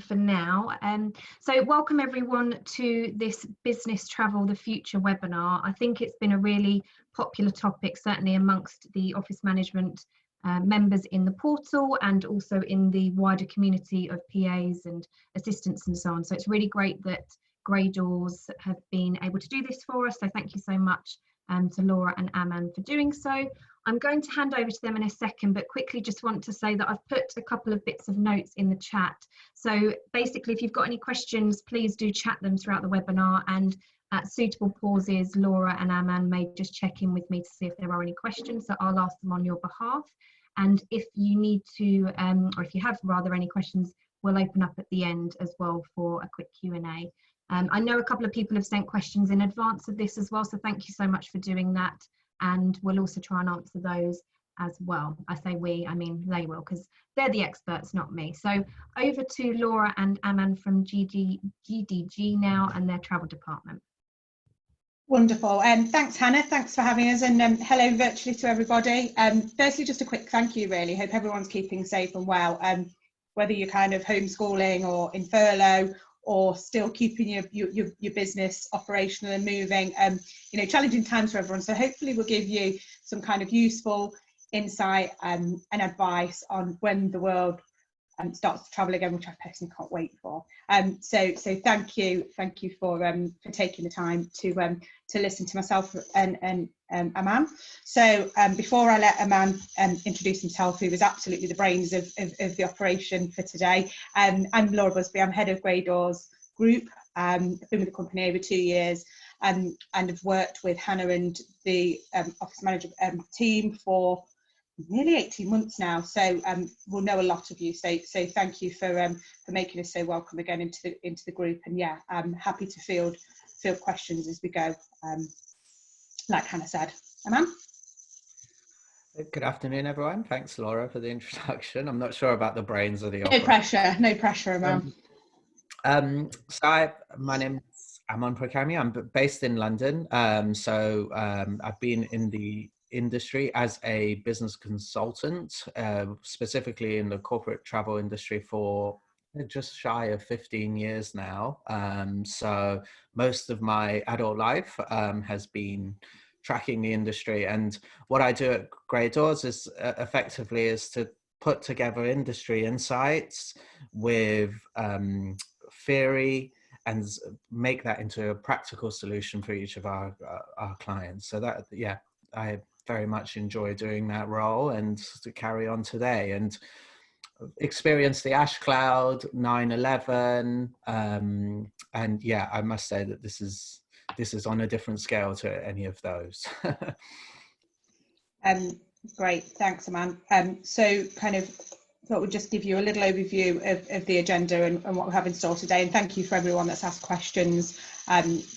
for now. So welcome everyone to this Business Travel the Future webinar. I think it's been a really popular topic, certainly amongst the office management members in the portal and also in the wider community of PAs and assistants and so on. So it's really great that Grey Doors have been able to do this for us. So thank you so much to Laura and Aman for doing so. I'm going to hand over to them in a second, but quickly just want to say that I've put a couple of bits of notes in the chat. So basically, if you've got any questions, please do chat them throughout the webinar, and at suitable pauses, Laura and Aman may just check in with me to see if there are any questions, so I'll ask them on your behalf. And if you need to, or if you have rather any questions, we'll open up at the end as well for a quick Q&A. I know a couple of people have sent questions in advance of this as well, so thank you so much for doing that. And we'll also try and answer those as well. I say we, I mean they will, because they're the experts, not me. So over to Laura and Aman from GDG now and their travel department. Wonderful. Thanks, Hannah. Thanks for having us, and hello virtually to everybody. Firstly, just a quick thank you, really. Hope everyone's keeping safe and well. Whether you're kind of homeschooling or in furlough, or still keeping your business operational and moving, you know, challenging times for everyone. So hopefully we'll give you some kind of useful insight and advice on when the world starts to travel again, which I personally can't wait for. So thank you for taking the time to listen to myself and Aman. So before I let Aman introduce himself, who was absolutely the brains of the operation for today, I'm Laura Busby. I'm head of Grey Doors Group. I've been with the company over 2 years, and have worked with Hannah and the office manager team for nearly 18 months now, so we'll know a lot of you, so thank you for making us so welcome again into the group. And yeah, I'm happy to field questions as we go, like Hannah said. Aman? Good afternoon, everyone. Thanks, Laura, for the introduction. I'm not sure about the brains of the no pressure, Aman. My name's Aman Prakami. I'm based in London, I've been in the industry as a business consultant, specifically in the corporate travel industry, for just shy of 15 years now. So most of my adult life has been tracking the industry, and what I do at Grey Doors is effectively is to put together industry insights with theory and make that into a practical solution for each of our clients. So that, yeah, I very much enjoy doing that role, and to carry on today and experience the ash cloud, 9/11, and yeah, I must say that this is on a different scale to any of those. Great, thanks, Aman. So kind of thought we'd just give you a little overview of the agenda and what we have in store today, and thank you for everyone that's asked questions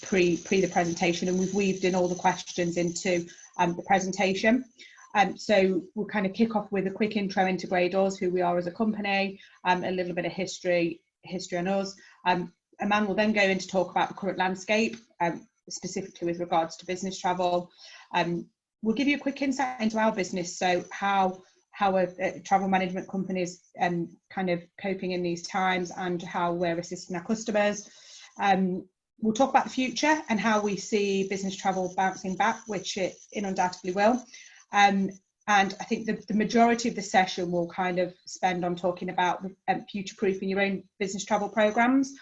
pre the presentation, and we've weaved in all the questions into the presentation. So we'll kind of kick off with a quick intro into Grey Doors, who we are as a company, a little bit of history on us. Aman will then go in to talk about the current landscape, specifically with regards to business travel. We'll give you a quick insight into our business, so how a travel management company is kind of coping in these times, and how we're assisting our customers. We'll talk about the future and how we see business travel bouncing back, which it undoubtedly will. And I think the majority of the session will kind of spend on talking about future-proofing your own business travel programs.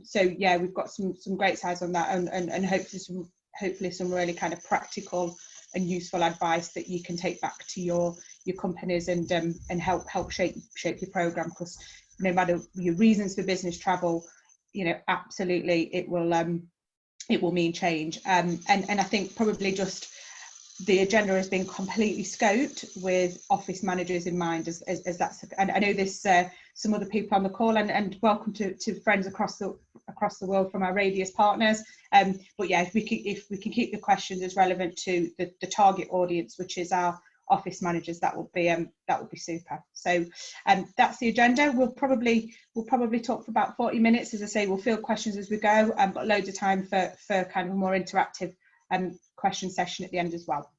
So yeah, we've got some great sides on that, and hopefully some really kind of practical and useful advice that you can take back to your companies and help shape your program, because no matter your reasons for business travel, you know, absolutely it will mean change. And I think probably just the agenda has been completely scoped with office managers in mind, as that's, and I know there's some other people on the call, and welcome to friends across the world from our radius partners. But yeah, if we can keep the questions as relevant to the target audience, which is our office managers, that would be super. So that's the agenda. We'll probably talk for about 40 minutes. As I say, we'll field questions as we go, but loads of time for kind of a more interactive question session at the end as well.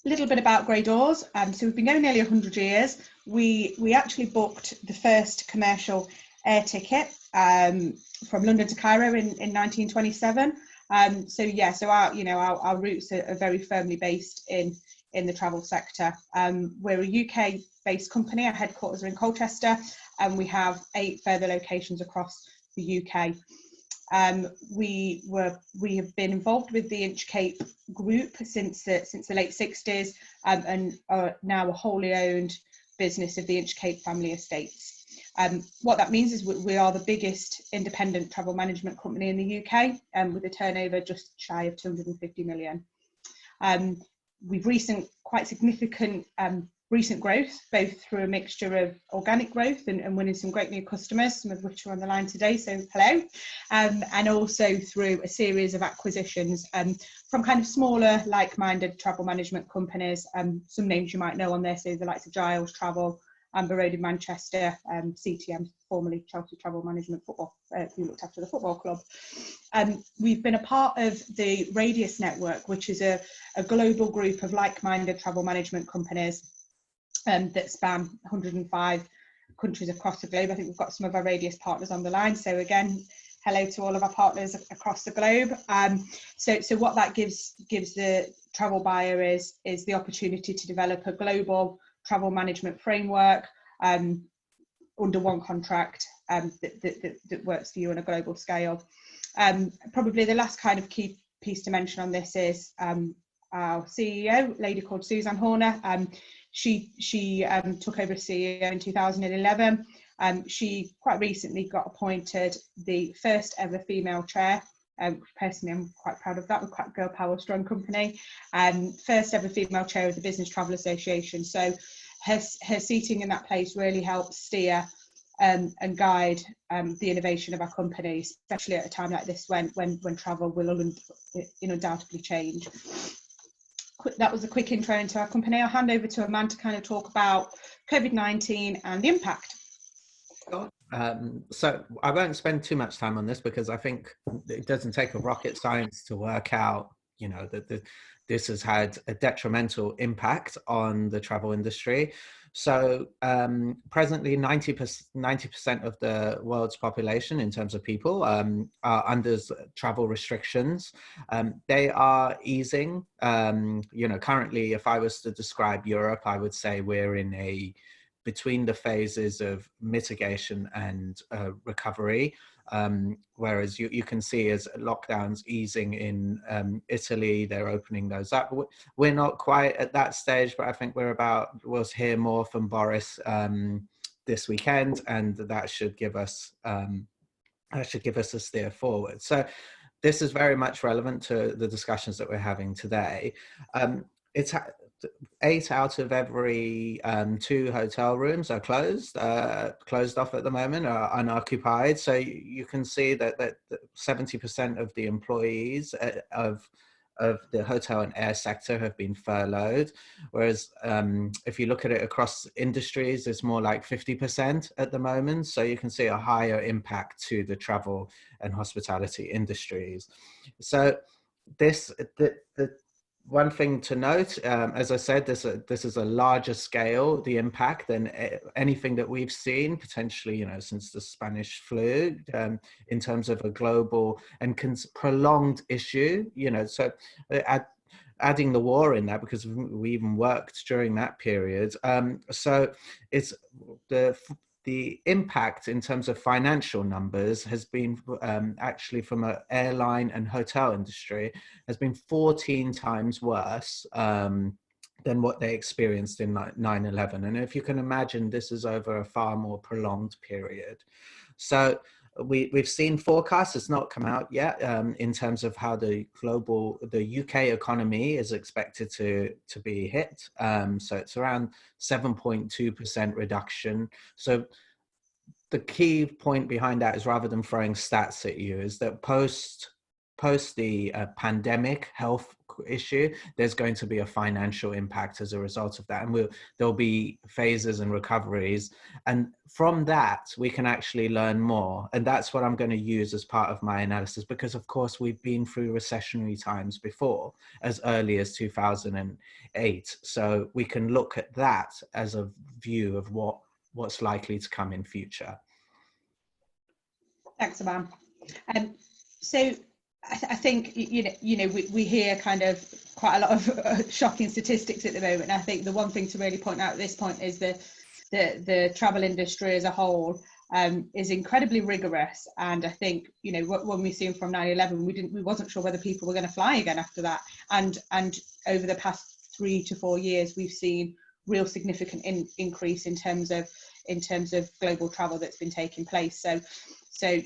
A little bit about Grey Dawes. So we've been going nearly 100 years. We actually booked the first commercial air ticket from London to Cairo in 1927. So yeah, so our roots are very firmly based in the travel sector. We're a UK-based company. Our headquarters are in Colchester, and we have 8 further locations across the UK. We have been involved with the Inchcape Group since the late 60s, and are now a wholly owned business of the Inchcape family estates. What that means is we are the biggest independent travel management company in the UK, with a turnover just shy of 250 million. We've quite significant recent growth, both through a mixture of organic growth and winning some great new customers, some of which are on the line today, so hello, and also through a series of acquisitions from kind of smaller, like-minded travel management companies. Some names you might know on there, so the likes of Giles Travel, Amber Road in Manchester, CTM, formerly Chelsea Travel Management Football, who looked after the football club. We've been a part of the Radius Network, which is a global group of like-minded travel management companies that span 105 countries across the globe. I think we've got some of our Radius partners on the line. So again, hello to all of our partners across the globe. So what that gives the travel buyer is the opportunity to develop a global travel management framework under one contract that works for you on a global scale. Probably the last kind of key piece to mention on this is our CEO, a lady called Suzanne Horner. She took over as CEO in 2011. She quite recently got appointed the first ever female chair. Personally, I'm quite proud of that. We're quite a girl power strong company. First ever female chair of the Business Travel Association. So her seating in that place really helps steer and guide the innovation of our company, especially at a time like this when travel will undoubtedly change. That was a quick intro into our company. I'll hand over to Amanda to kind of talk about COVID-19 and the impact. So I won't spend too much time on this because I think it doesn't take a rocket science to work out, that this has had a detrimental impact on the travel industry. So presently 90% of the world's population in terms of people are under travel restrictions. They are easing. Currently, if I was to describe Europe, I would say we're in between the phases of mitigation and recovery. Whereas you can see as lockdowns easing in Italy, they're opening those up. We're not quite at that stage, but I think we'll hear more from Boris this weekend, and that should give us a steer forward. So this is very much relevant to the discussions that we're having today. It's 8 out of every 2 hotel rooms are closed off at the moment, are unoccupied. So you can see that 70% of the employees of the hotel and air sector have been furloughed, whereas if you look at it across industries, it's more like 50% at the moment. So you can see a higher impact to the travel and hospitality industries. So the one thing to note, as I said, this is a larger scale, the impact, than anything that we've seen potentially, since the Spanish flu, in terms of a global and prolonged issue. So adding the war in that, because we even worked during that period. So it's the impact in terms of financial numbers has been actually from an airline and hotel industry has been 14 times worse than what they experienced in 9/11. And if you can imagine, this is over a far more prolonged period. So we've seen forecasts, it's not come out yet, in terms of how the UK economy is expected to be hit. So it's around 7.2% reduction. So the key point behind that is, rather than throwing stats at you, is that post the pandemic, health issue, there's going to be a financial impact as a result of that. And there'll be phases and recoveries. And from that, we can actually learn more. And that's what I'm going to use as part of my analysis, because of course we've been through recessionary times before, as early as 2008. So we can look at that as a view of what's likely to come in future. Thanks, Aman. So I think we hear kind of quite a lot of shocking statistics at the moment. And I think the one thing to really point out at this point is the travel industry as a whole is incredibly rigorous. And I think when we see them from 9/11, we wasn't sure whether people were going to fly again after that. And over the past 3 to 4 years, we've seen real significant increase in terms of global travel that's been taking place. So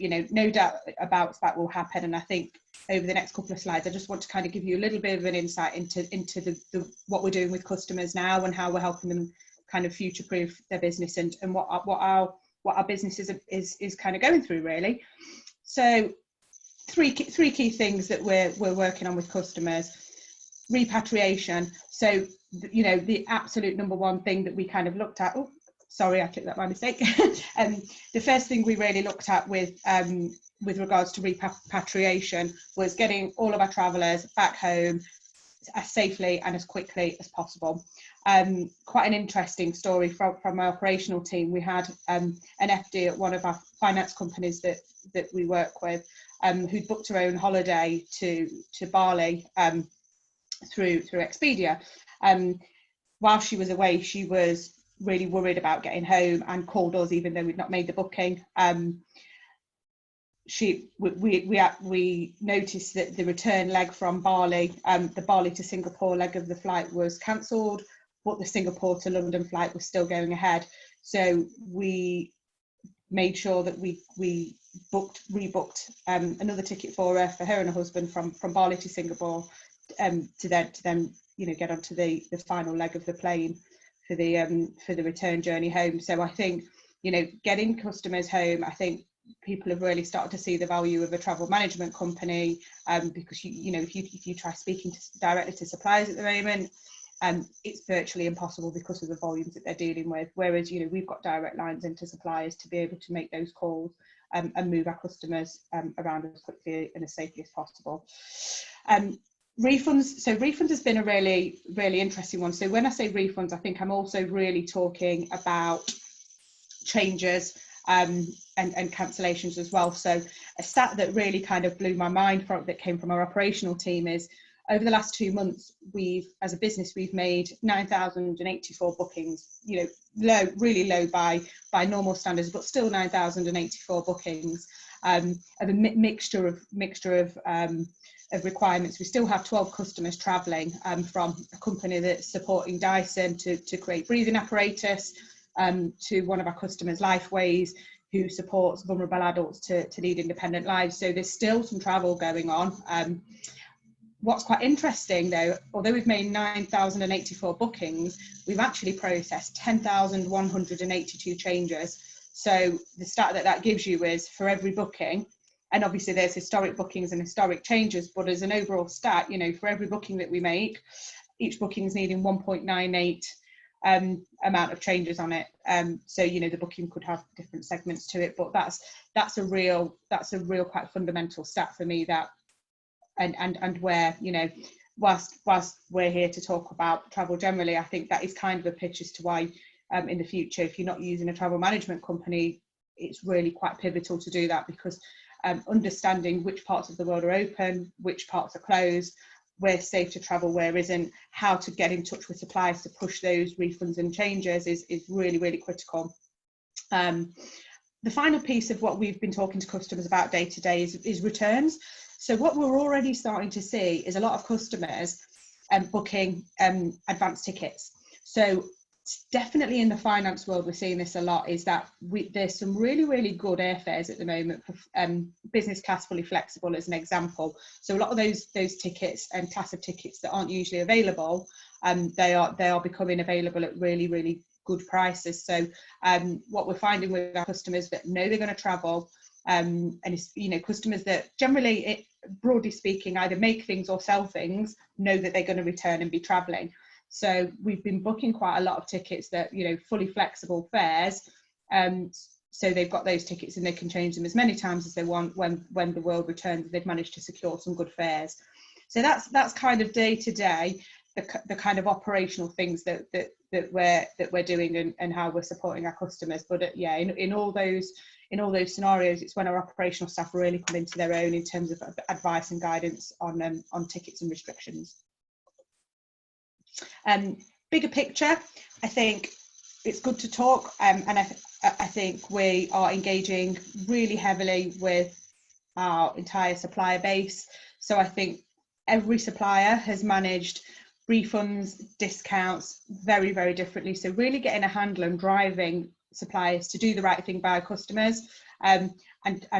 no doubt about that will happen. And I think over the next couple of slides, I just want to kind of give you a little bit of an insight into the what we're doing with customers now and how we're helping them kind of future-proof their business and what our business is kind of going through, really. So three key things that we're working on with customers. Repatriation. So the absolute number one thing that we kind of looked at. Oh, sorry, I clicked that by mistake. The first thing we really looked at with regards to repatriation was getting all of our travellers back home as safely and as quickly as possible. Quite an interesting story from our operational team. We had an FD at one of our finance companies that we work with, who'd booked her own holiday to Bali through Expedia. While she was away, she was really worried about getting home and called us even though we'd not made the booking. We noticed that the return leg from Bali, the Bali to Singapore leg of the flight was cancelled, but the Singapore to London flight was still going ahead. So we made sure that we rebooked another ticket for her and her husband from Bali to Singapore, to then get onto the final leg of the plane for the return journey home. So I think getting customers home, I think people have really started to see the value of a travel management company, because if you try speaking directly to suppliers at the moment, it's virtually impossible because of the volumes that they're dealing with. Whereas we've got direct lines into suppliers to be able to make those calls and move our customers around as quickly and as safely as possible. Refunds. So refunds has been a really, really interesting one. So when I say refunds, I think I'm also really talking about changes and cancellations as well. So a stat that really kind of blew my mind that came from our operational team is over the last 2 months, as a business, we've made 9,084 bookings, really low by normal standards, but still 9,084 bookings, of a mixture of requirements. We still have 12 customers travelling, from a company that's supporting Dyson to create breathing apparatus, to one of our customers, Lifeways, who supports vulnerable adults to lead independent lives. So there's still some travel going on. What's quite interesting though, although we've made 9,084 bookings, we've actually processed 10,182 changes. So the stat that gives you is for every booking, and obviously there's historic bookings and historic changes, but as an overall stat, for every booking that we make, each booking is needing 1.98 amount of changes on it. So the booking could have different segments to it, but that's a real quite fundamental stat for me, that and where whilst we're here to talk about travel generally, I think that is kind of a pitch as to why in the future, if you're not using a travel management company, it's really quite pivotal to do that, because understanding which parts of the world are open, which parts are closed, where's safe to travel, where isn't, how to get in touch with suppliers to push those refunds and changes is really, really critical. The final piece of what we've been talking to customers about day to day is returns. So what we're already starting to see is a lot of customers booking advanced tickets. So definitely in the finance world, we're seeing this a lot, is that there's some really, really good airfares at the moment for business class fully flexible, as an example. So a lot of those tickets and class of tickets that aren't usually available, they are becoming available at really, really good prices. So what we're finding with our customers that know they're going to travel, And it's, you know, customers that generally, broadly speaking, either make things or sell things, know that they're going to return and be travelling. So we've been booking quite a lot of tickets that, you know, fully flexible fares. So they've got those tickets and they can change them as many times as they want when the world returns. They've managed to secure some good fares. So that's kind of day to day, the kind of operational things that we're doing and how we're supporting our customers. But yeah, in all those scenarios, it's when our operational staff really come into their own in terms of advice and guidance on tickets and restrictions. Bigger picture, I think it's good to talk, and I think we are engaging really heavily with our entire supplier base. So I think every supplier has managed refunds, discounts very, very differently. So really getting a handle and driving suppliers to do the right thing by our customers, and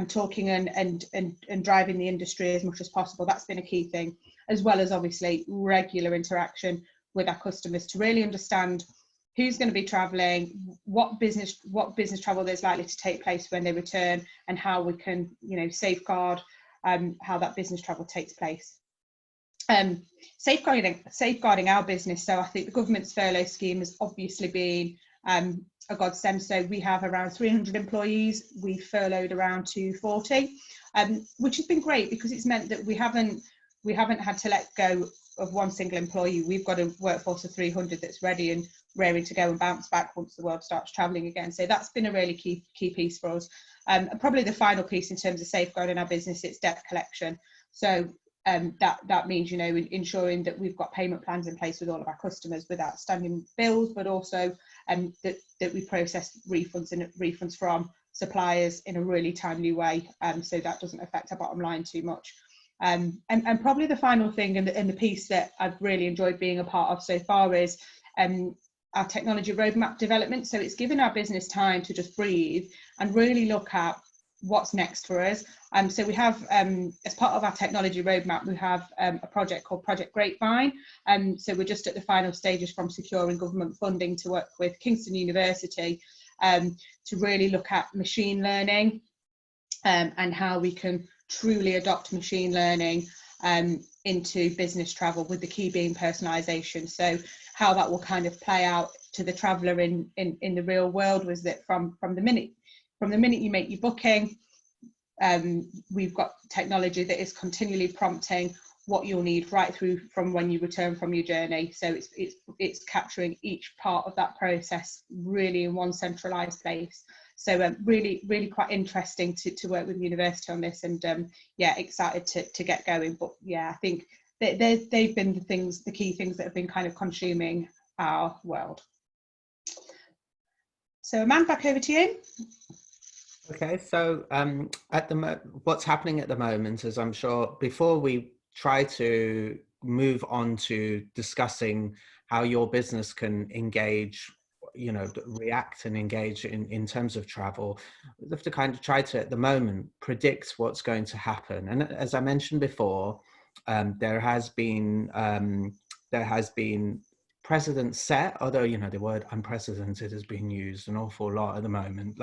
talking and driving the industry as much as possible. That's been a key thing, as well as obviously regular interaction with our customers to really understand who's going to be travelling, what business travel there's likely to take place when they return, and how we can, you know, safeguard how that business travel takes place. Safeguarding our business. So I think the government's furlough scheme has obviously been a godsend. So we have around 300 employees. We furloughed around 240, which has been great because it's meant that we haven't had to let go of one single employee. We've got a workforce of 300 that's ready and raring to go and bounce back once the world starts travelling again. So that's been a really key piece for us. And probably the final piece in terms of safeguarding our business, it's debt collection. So that means, you know, ensuring that we've got payment plans in place with all of our customers with outstanding bills, but also that we process refunds from suppliers in a really timely way, so that doesn't affect our bottom line too much. And probably the final thing and the piece that I've really enjoyed being a part of so far is our technology roadmap development. So it's given our business time to just breathe and really look at what's next for us. So we have, as part of our technology roadmap, we have a project called Project Grapevine. So we're just at the final stages from securing government funding to work with Kingston University to really look at machine learning and how we can truly adopt machine learning into business travel, with the key being personalisation. So how that will kind of play out to the traveller in the real world was that from the minute you make your booking, we've got technology that is continually prompting what you'll need right through from when you return from your journey. So it's capturing each part of that process really in one centralised place. So really quite interesting to work with the university on this, and yeah, excited to get going. But yeah, I think they've been the key things that have been kind of consuming our world. So Amand, back over to you. Okay, so what's happening at the moment is, I'm sure before we try to move on to discussing how your business can engage, you know, react and engage in terms of travel, we have to kind of try to, at the moment, predict what's going to happen. And as I mentioned before, there has been precedent set, although, you know, the word unprecedented has been used an awful lot at the moment,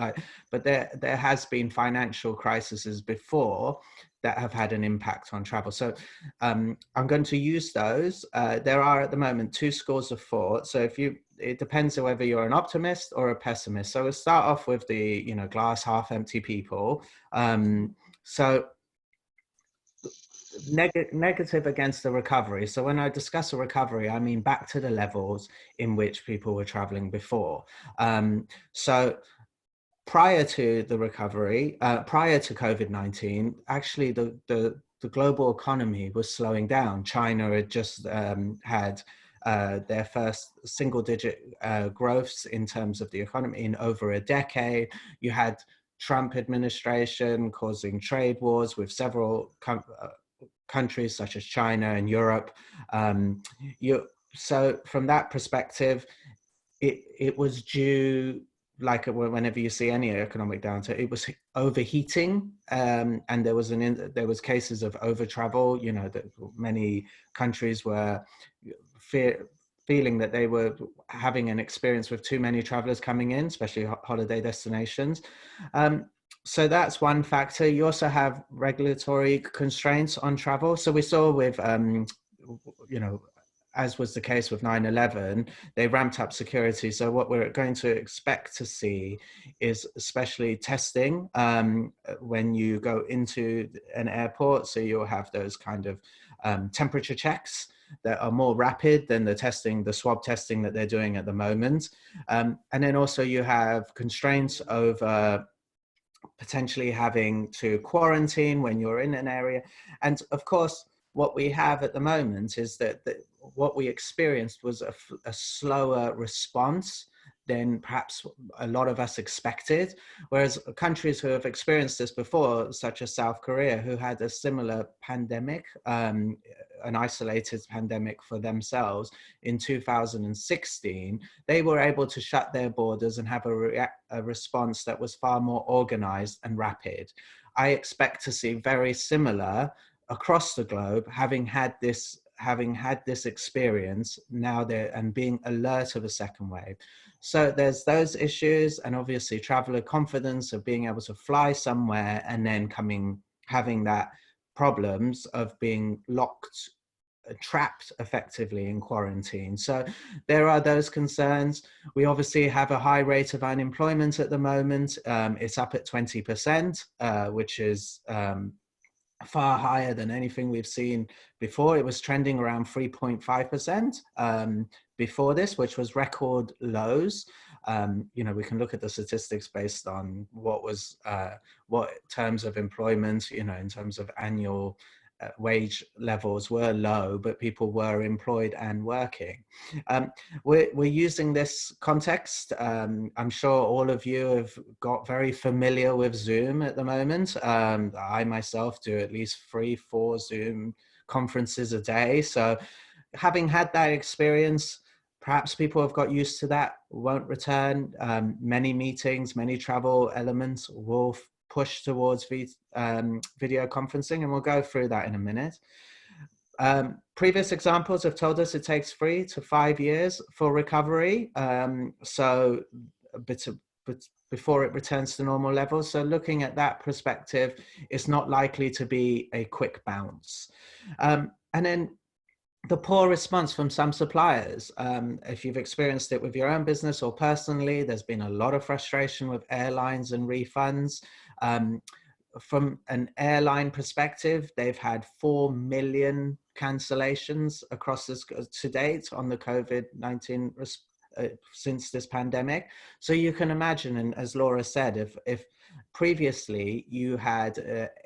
but there has been financial crises before that have had an impact on travel. So I'm going to use those. There are at the moment two schools of thought. So it depends on whether you're an optimist or a pessimist. So we'll start off with the, you know, glass half empty people. So negative against the recovery. So when I discuss a recovery, I mean back to the levels in which people were traveling before. So prior to the recovery, prior to COVID-19, actually the global economy was slowing down. China had just had their first single-digit growths in terms of the economy in over a decade. You had Trump administration causing trade wars with several countries such as China and Europe. So from that perspective, it was due, like whenever you see any economic downturn, it was overheating, and there was cases of over travel. You know, that many countries were feeling that they were having an experience with too many travelers coming in, especially holiday destinations. So that's one factor. You also have regulatory constraints on travel. So we saw with, you know, as was the case with 9/11, they ramped up security. So what we're going to expect to see is especially testing when you go into an airport. So you'll have those kind of temperature checks that are more rapid than the testing, the swab testing that they're doing at the moment. And then also you have constraints over potentially having to quarantine when you're in an area. And of course, what we have at the moment is that what we experienced was a slower response than perhaps a lot of us expected. Whereas countries who have experienced this before, such as South Korea, who had a similar pandemic, an isolated pandemic for themselves in 2016, they were able to shut their borders and have a response that was far more organized and rapid. I expect to see very similar across the globe, having had this experience now there and being alert of a second wave. So there's those issues, and obviously traveler confidence of being able to fly somewhere and then having that problems of being locked, trapped effectively in quarantine. So there are those concerns. We obviously have a high rate of unemployment at the moment. It's up at 20%, which is far higher than anything we've seen before. It was trending around 3.5% before this, which was record lows. You know, we can look at the statistics based on what terms of employment, you know, in terms of annual wage levels were low, but people were employed and working. We're using this context. I'm sure all of you have got very familiar with Zoom at the moment. I myself do at least 3-4 Zoom conferences a day. So having had that experience, perhaps people have got used to that, won't return. Many meetings, many travel elements will push towards video conferencing, and we'll go through that in a minute. Previous examples have told us it takes 3 to 5 years for recovery, so before it returns to normal levels. So looking at that perspective, it's not likely to be a quick bounce. And then the poor response from some suppliers. If you've experienced it with your own business or personally, there's been a lot of frustration with airlines and refunds. From an airline perspective, they've had 4 million cancellations across this to date on the COVID-19 since this pandemic. So you can imagine, and as Laura said, if previously you had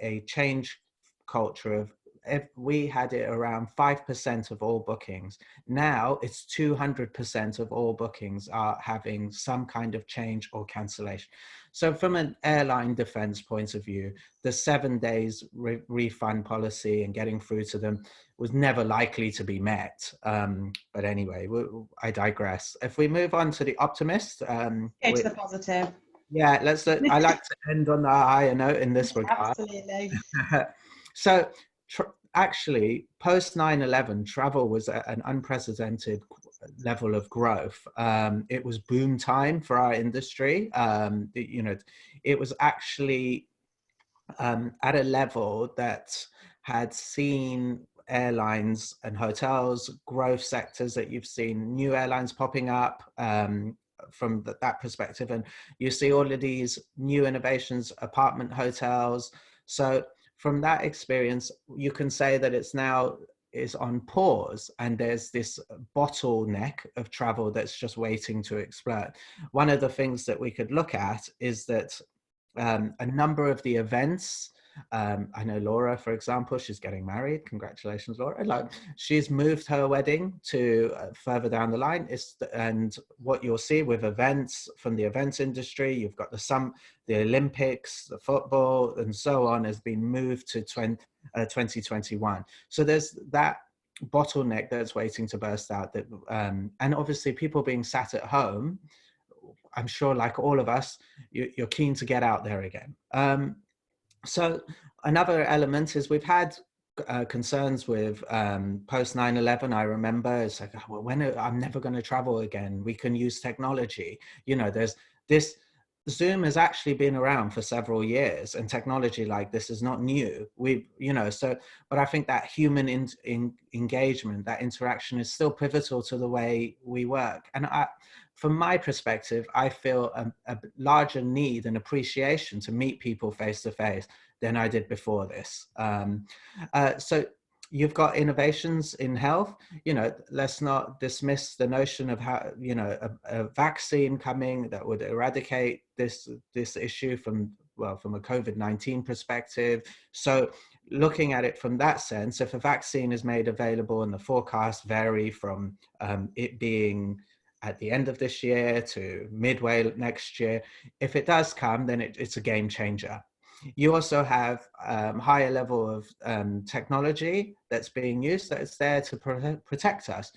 a change culture of, if we had it around 5% of all bookings, now it's 200% of all bookings are having some kind of change or cancellation. So from an airline defense point of view, the 7 days refund policy and getting through to them was never likely to be met. But anyway, I digress. If we move on to the optimist. Go to the positive. Yeah, I like to end on a higher note in this regard. Absolutely. So actually, post 9/11, travel was at an unprecedented level of growth. It was boom time for our industry. You know, it was actually at a level that had seen airlines and hotels, growth sectors that you've seen, new airlines popping up from that perspective. And you see all of these new innovations, apartment hotels. So from that experience, you can say that it's now is on pause, and there's this bottleneck of travel that's just waiting to explode. One of the things that we could look at is that a number of the events, I know Laura, for example, she's getting married. Congratulations, Laura. Like, she's moved her wedding to further down the line. And what you'll see with events from the events industry, you've got the Olympics, the football, and so on, has been moved to 2021. So there's that bottleneck that's waiting to burst out. That and obviously people being sat at home, I'm sure, like all of us, you're keen to get out there again. So another element is we've had concerns with post 9/11. I remember it's like, well, I'm never going to travel again. We can use technology. You know, there's this Zoom has actually been around for several years, and technology like this is not new. But I think that human engagement, that interaction, is still pivotal to the way we work. And from my perspective, I feel a larger need and appreciation to meet people face to face than I did before this. So you've got innovations in health. Let's not dismiss the notion of how, a vaccine coming that would eradicate this issue from a COVID-19 perspective. So looking at it from that sense, if a vaccine is made available, and the forecasts vary from it being at the end of this year to midway next year, if it does come, then it's a game changer. You also have higher level of technology that's being used that's there to protect us.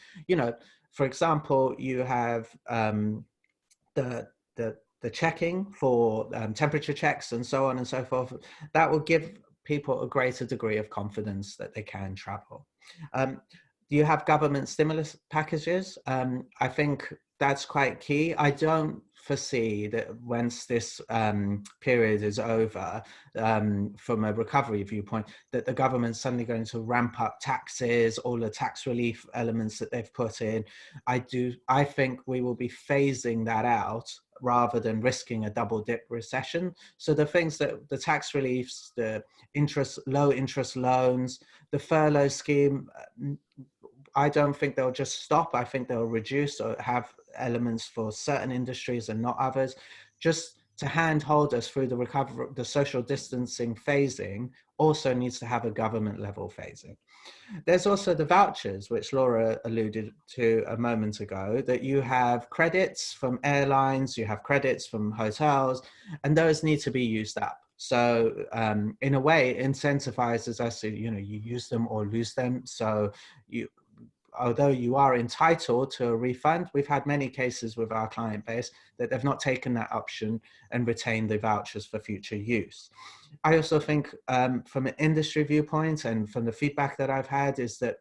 For example, you have the checking for temperature checks and so on and so forth. That will give people a greater degree of confidence that they can travel. You have government stimulus packages. I think that's quite key. I don't foresee that once this period is over, from a recovery viewpoint, that the government's suddenly going to ramp up taxes, all the tax relief elements that they've put in. I think we will be phasing that out rather than risking a double dip recession. So the things that the tax reliefs, the low interest loans, the furlough scheme, I don't think they'll just stop. I think they'll reduce or have elements for certain industries and not others, just to handhold us through the recovery. The social distancing phasing also needs to have a government level phasing. There's also the vouchers, which Laura alluded to a moment ago, that you have credits from airlines, you have credits from hotels, and those need to be used up. So in a way, it incentivizes us to, you use them or lose them. So although you are entitled to a refund, we've had many cases with our client base that they've not taken that option and retained the vouchers for future use. I also think from an industry viewpoint and from the feedback that I've had is that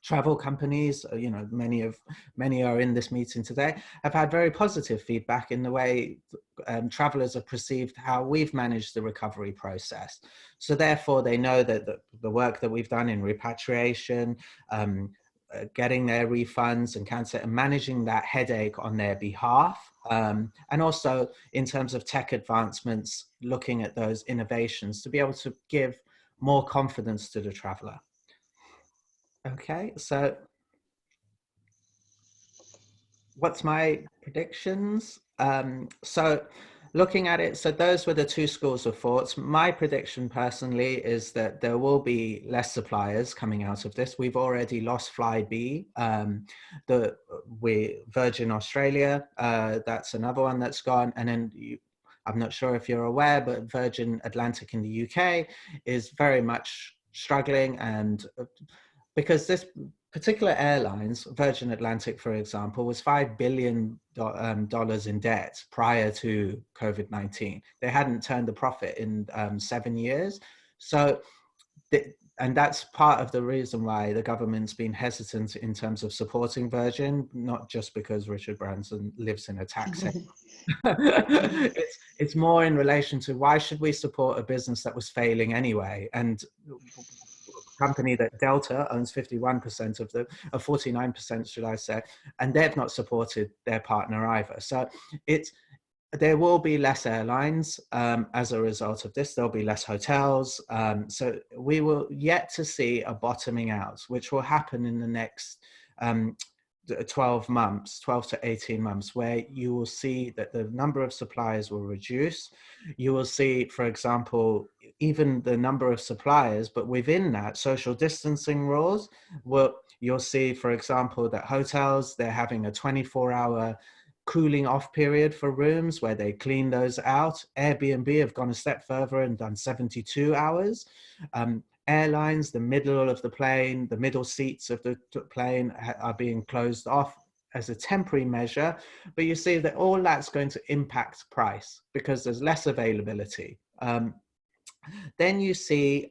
travel companies, many are in this meeting today, have had very positive feedback in the way travelers have perceived how we've managed the recovery process. So therefore, they know that the work that we've done in repatriation, getting their refunds and managing that headache on their behalf. And also in terms of tech advancements, looking at those innovations to be able to give more confidence to the traveler. Okay, so what's my predictions? So looking at it, so those were the two schools of thoughts. My prediction personally is that there will be less suppliers coming out of this. We've already lost Flybe, Virgin Australia, that's another one that's gone. And then I'm not sure if you're aware, but Virgin Atlantic in the UK is very much struggling, and because this particular airlines, Virgin Atlantic, for example, was $5 billion in debt prior to COVID-19. They hadn't turned a profit in 7 years. So, and that's part of the reason why the government's been hesitant in terms of supporting Virgin, not just because Richard Branson lives in a tax haven. It's more in relation to why should we support a business that was failing anyway? And company that Delta owns 51% of 49%, should I say, and they've not supported their partner either. So there will be less airlines as a result of this. There'll be less hotels. So we will yet to see a bottoming out, which will happen in the next 12 to 18 months, where you will see that the number of suppliers will reduce. You will see, for example, even the number of suppliers, but within that, social distancing rules, you'll see, for example, that hotels, they're having a 24-hour cooling off period for rooms where they clean those out. Airbnb have gone a step further and done 72 hours. Airlines, the middle of the plane, the middle seats of the plane are being closed off as a temporary measure. But you see that all that's going to impact price because there's less availability. Then you see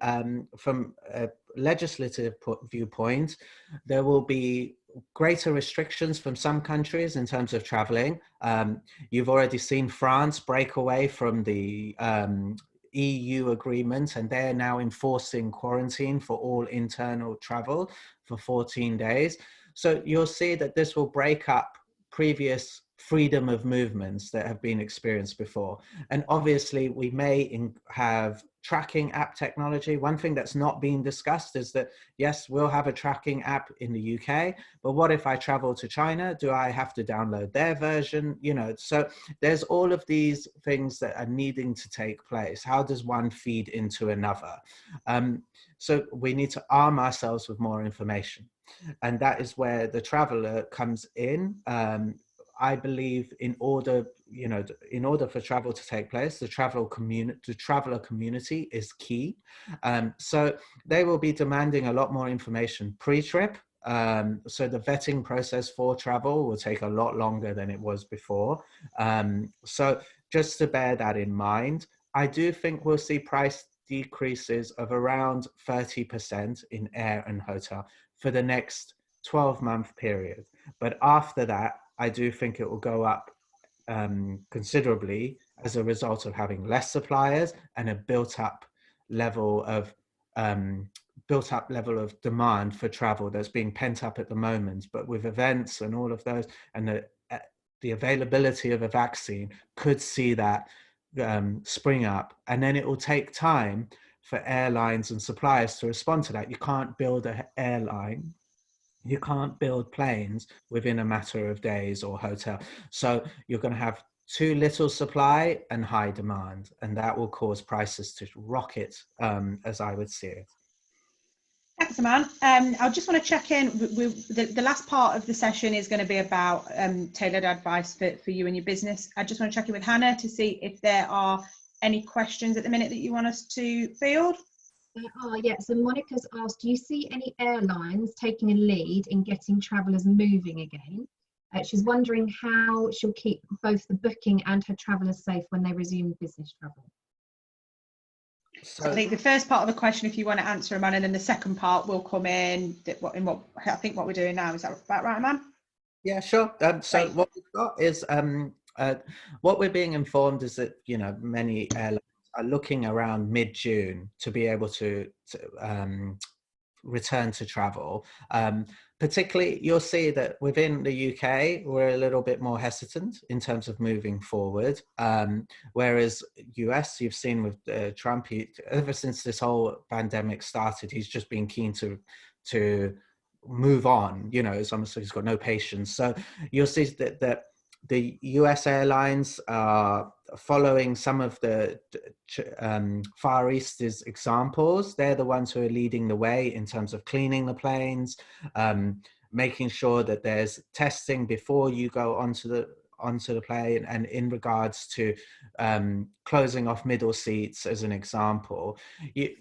from a legislative viewpoint, there will be greater restrictions from some countries in terms of traveling. You've already seen France break away from the EU agreement, and they're now enforcing quarantine for all internal travel for 14 days. So you'll see that this will break up previous freedom of movements that have been experienced before. And obviously we may have tracking app technology. One thing that's not being discussed is that, yes, we'll have a tracking app in the UK, but what if I travel to China? Do I have to download their version? You know, so there's all of these things that are needing to take place. How does one feed into another? So we need to arm ourselves with more information. And that is where the traveler comes in. I believe in order for travel to take place, the traveler community is key. So they will be demanding a lot more information pre-trip. So the vetting process for travel will take a lot longer than it was before. So just to bear that in mind, I do think we'll see price decreases of around 30% in air and hotel for the next 12-month period. But after that, I do think it will go up considerably as a result of having less suppliers and a built-up level of demand for travel that's being pent up at the moment. But with events and all of those, and the availability of a vaccine, could see that spring up, and then it will take time for airlines and suppliers to respond to that. You can't build an airline, you can't build planes within a matter of days or hotel. So you're going to have too little supply and high demand, and that will cause prices to rocket, as I would see it. Thanks, Aman. I just want to check in. The last part of the session is going to be about tailored advice for you and your business. I just want to check in with Hannah to see if there are any questions at the minute that you want us to field. Yeah, so Monica's asked, do you see any airlines taking a lead in getting travellers moving again? She's wondering how she'll keep both the booking and her travellers safe when they resume business travel. So I think the first part of the question, if you want to answer, Aman, and then the second part will come in what I think what we're doing now. Is that about right, Aman? Yeah, sure. So what we've got is what we're being informed is that, you know, many airlines are looking around mid-June to be able to return to travel. Particularly, you'll see that within the UK, we're a little bit more hesitant in terms of moving forward. Whereas US, you've seen with Trump, ever since this whole pandemic started, he's just been keen to move on. You know, it's almost like he's got no patience. So you'll see that the US airlines are following some of the Far East's examples. They're the ones who are leading the way in terms of cleaning the planes, making sure that there's testing before you go onto the plane, and in regards to closing off middle seats as an example.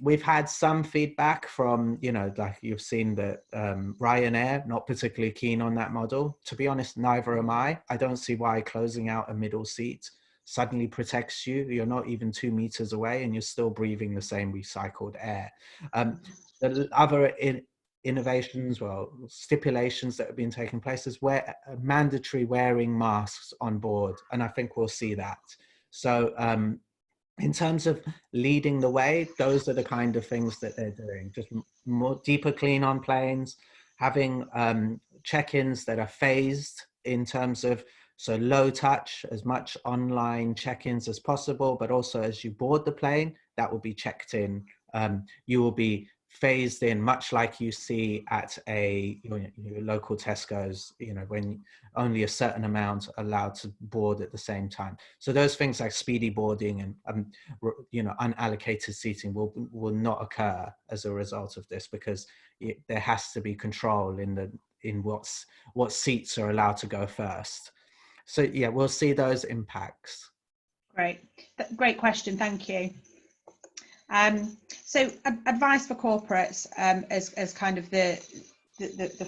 We've had some feedback from, you know, like you've seen that Ryanair not particularly keen on that model. To be honest, neither am I. I don't see why closing out a middle seat suddenly protects you. You're not even 2 meters away and you're still breathing the same recycled air. The other innovations, well, stipulations that have been taking place is mandatory wearing masks on board, and I think we'll see that. So in terms of leading the way, those are the kind of things that they're doing. Just more deeper clean on planes, having check-ins that are phased in terms of, so low touch, as much online check-ins as possible, but also as you board the plane, that will be checked in. You will be phased in, much like you see at your local Tesco's, you know, when only a certain amount are allowed to board at the same time. So those things like speedy boarding and you know, unallocated seating will not occur as a result of this, because there has to be control in what seats are allowed to go first. So yeah, we'll see those impacts. Great question, thank you. So advice for corporates as kind of the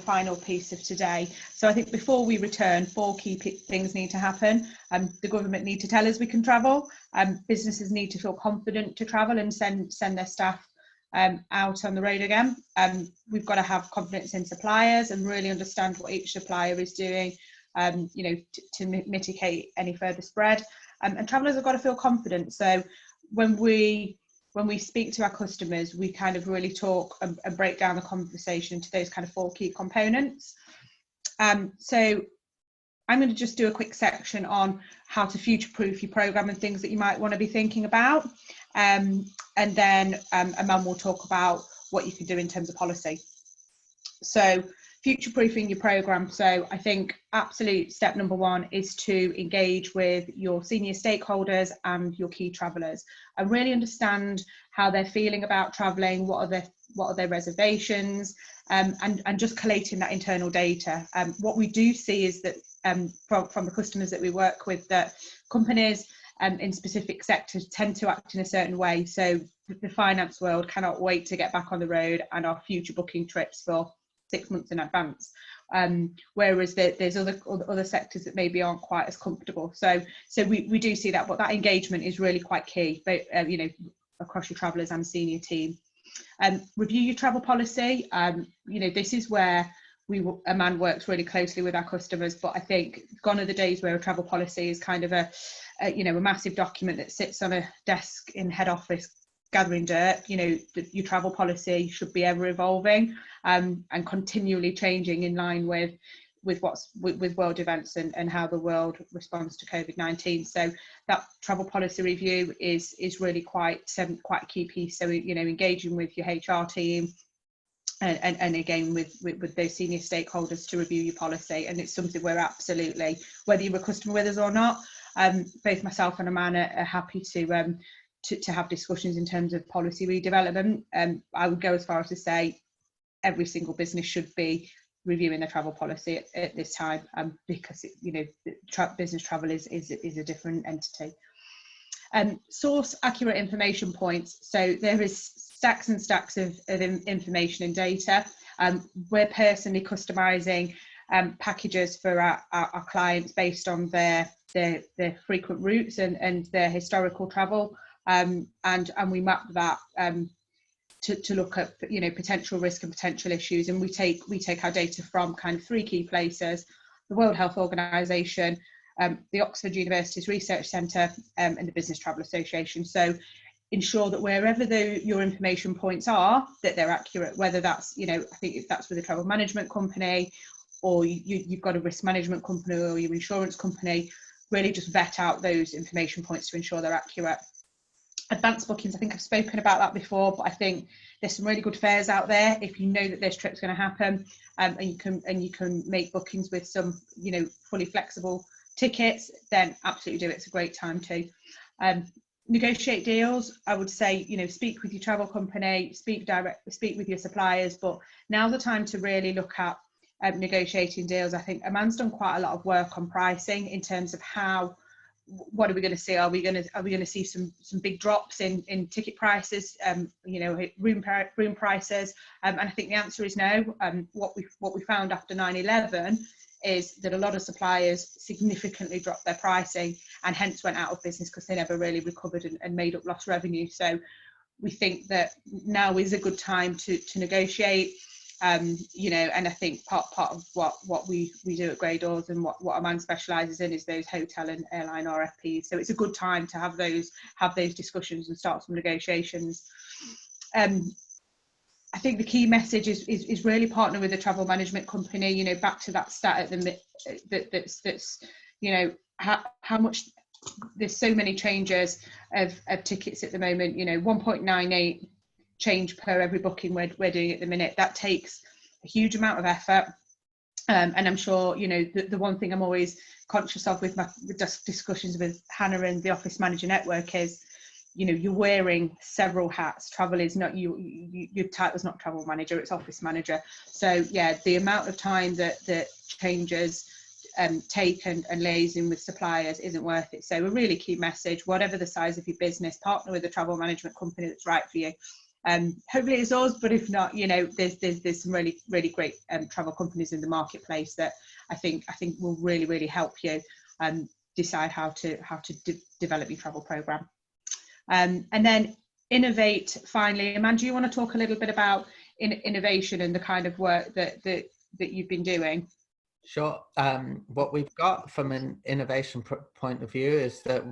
final piece of today. So I think before we return, 4 key things need to happen. The government need to tell us we can travel. Businesses need to feel confident to travel and send their staff out on the road again. We've got to have confidence in suppliers and really understand what each supplier is doing, you know, to mitigate any further spread. And travellers have got to feel confident. So when we speak to our customers, we kind of really talk and break down the conversation into those kind of 4 key components. So I'm going to just do a quick section on how to future-proof your programme and things that you might want to be thinking about. And then Aman will talk about what you can do in terms of policy. So future-proofing your programme. So I think absolute step number 1 is to engage with your senior stakeholders and your key travellers and really understand how they're feeling about travelling, what are their reservations, and just collating that internal data. What we do see is that from the customers that we work with, that companies in specific sectors tend to act in a certain way. So the finance world cannot wait to get back on the road and are future booking trips for 6 months in advance, whereas there's other sectors that maybe aren't quite as comfortable. So we do see that, but that engagement is really quite key, but you know, across your travellers and senior team. Review your travel policy. You know, this is where Aman works really closely with our customers, but I think gone are the days where a travel policy is kind of a you know, a massive document that sits on a desk in head office gathering dirt. You know, your travel policy should be ever evolving and continually changing in line with world events and how the world responds to COVID-19. So that travel policy review is really quite a key piece. So, you know, engaging with your HR team and again with those senior stakeholders to review your policy. And it's something we're absolutely, whether you're a customer with us or not, both myself and Aman are happy to have discussions in terms of policy redevelopment. I would go as far as to say every single business should be reviewing their travel policy at this time, because you know, business travel is a different entity. Source accurate information points. So there is stacks and stacks of information and data. We're personally customizing packages for our clients based on their frequent routes and their historical travel, and we map that to look at, you know, potential risk and potential issues. And we take our data from kind of 3 key places: the World Health Organization, the Oxford University's Research Centre, and the Business Travel Association. So ensure that wherever your information points are, that they're accurate, whether that's, you know, I think if that's with a travel management company, or you've got a risk management company or your insurance company, really just vet out those information points to ensure they're accurate. Advanced bookings, I think I've spoken about that before, but I think there's some really good fares out there. If you know that this trip's going to happen, and you can make bookings with some, you know, fully flexible tickets, then absolutely do it. It's a great time to negotiate deals. I would say, you know, speak with your travel company, speak with your suppliers, but now's the time to really look at negotiating deals. I think Aman's done quite a lot of work on pricing in terms of what are we going to see? Are we going to see some big drops in ticket prices? You know, room prices? And I think the answer is no. What we found after 9/11 is that a lot of suppliers significantly dropped their pricing and hence went out of business because they never really recovered and made up lost revenue. So we think that now is a good time to negotiate. You know, and I think part of what we do at Grey Doors and what Aman specialises in is those hotel and airline RFPs. So it's a good time to have those discussions and start some negotiations. I think the key message is really partner with a travel management company. You know, back to that stat at the that's you know, how much. There's so many changes of tickets at the moment. You know, 1.98 change per every booking we're doing at the minute. That takes a huge amount of effort, and I'm sure, you know, the one thing I'm always conscious of with my discussions with Hannah and the Office Manager Network is, you know, you're wearing several hats. Travel is not your title's not travel manager, it's office manager. So yeah, the amount of time that changes take and liaising with suppliers isn't worth it. So a really key message: whatever the size of your business, partner with a travel management company that's right for you. Hopefully it's us, but if not, you know, there's some really great travel companies in the marketplace that I think will really help you decide how to develop your travel program. And then innovate finally. Amanda, do you want to talk a little bit about innovation and the kind of work that you've been doing? Sure. What we've got from an innovation point of view is that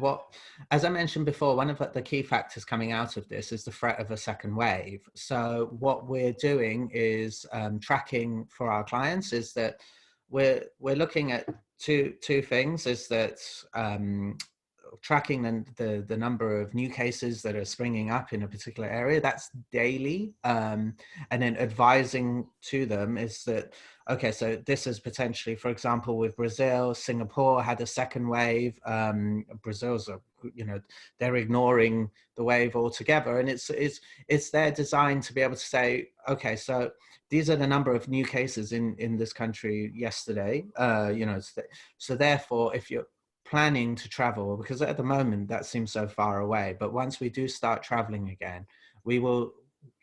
as I mentioned before, one of the key factors coming out of this is the threat of a second wave. So what we're doing is tracking for our clients is that we're looking at two things, is that tracking the number of new cases that are springing up in a particular area, that's daily, and then advising to them is that, okay, so this is potentially, for example, with Brazil, Singapore had a second wave. Brazil's, they're ignoring the wave altogether, and it's their design to be able to say, okay, so these are the number of new cases in this country yesterday. So therefore, if you're planning to travel, because at the moment that seems so far away, but once we do start traveling again, we will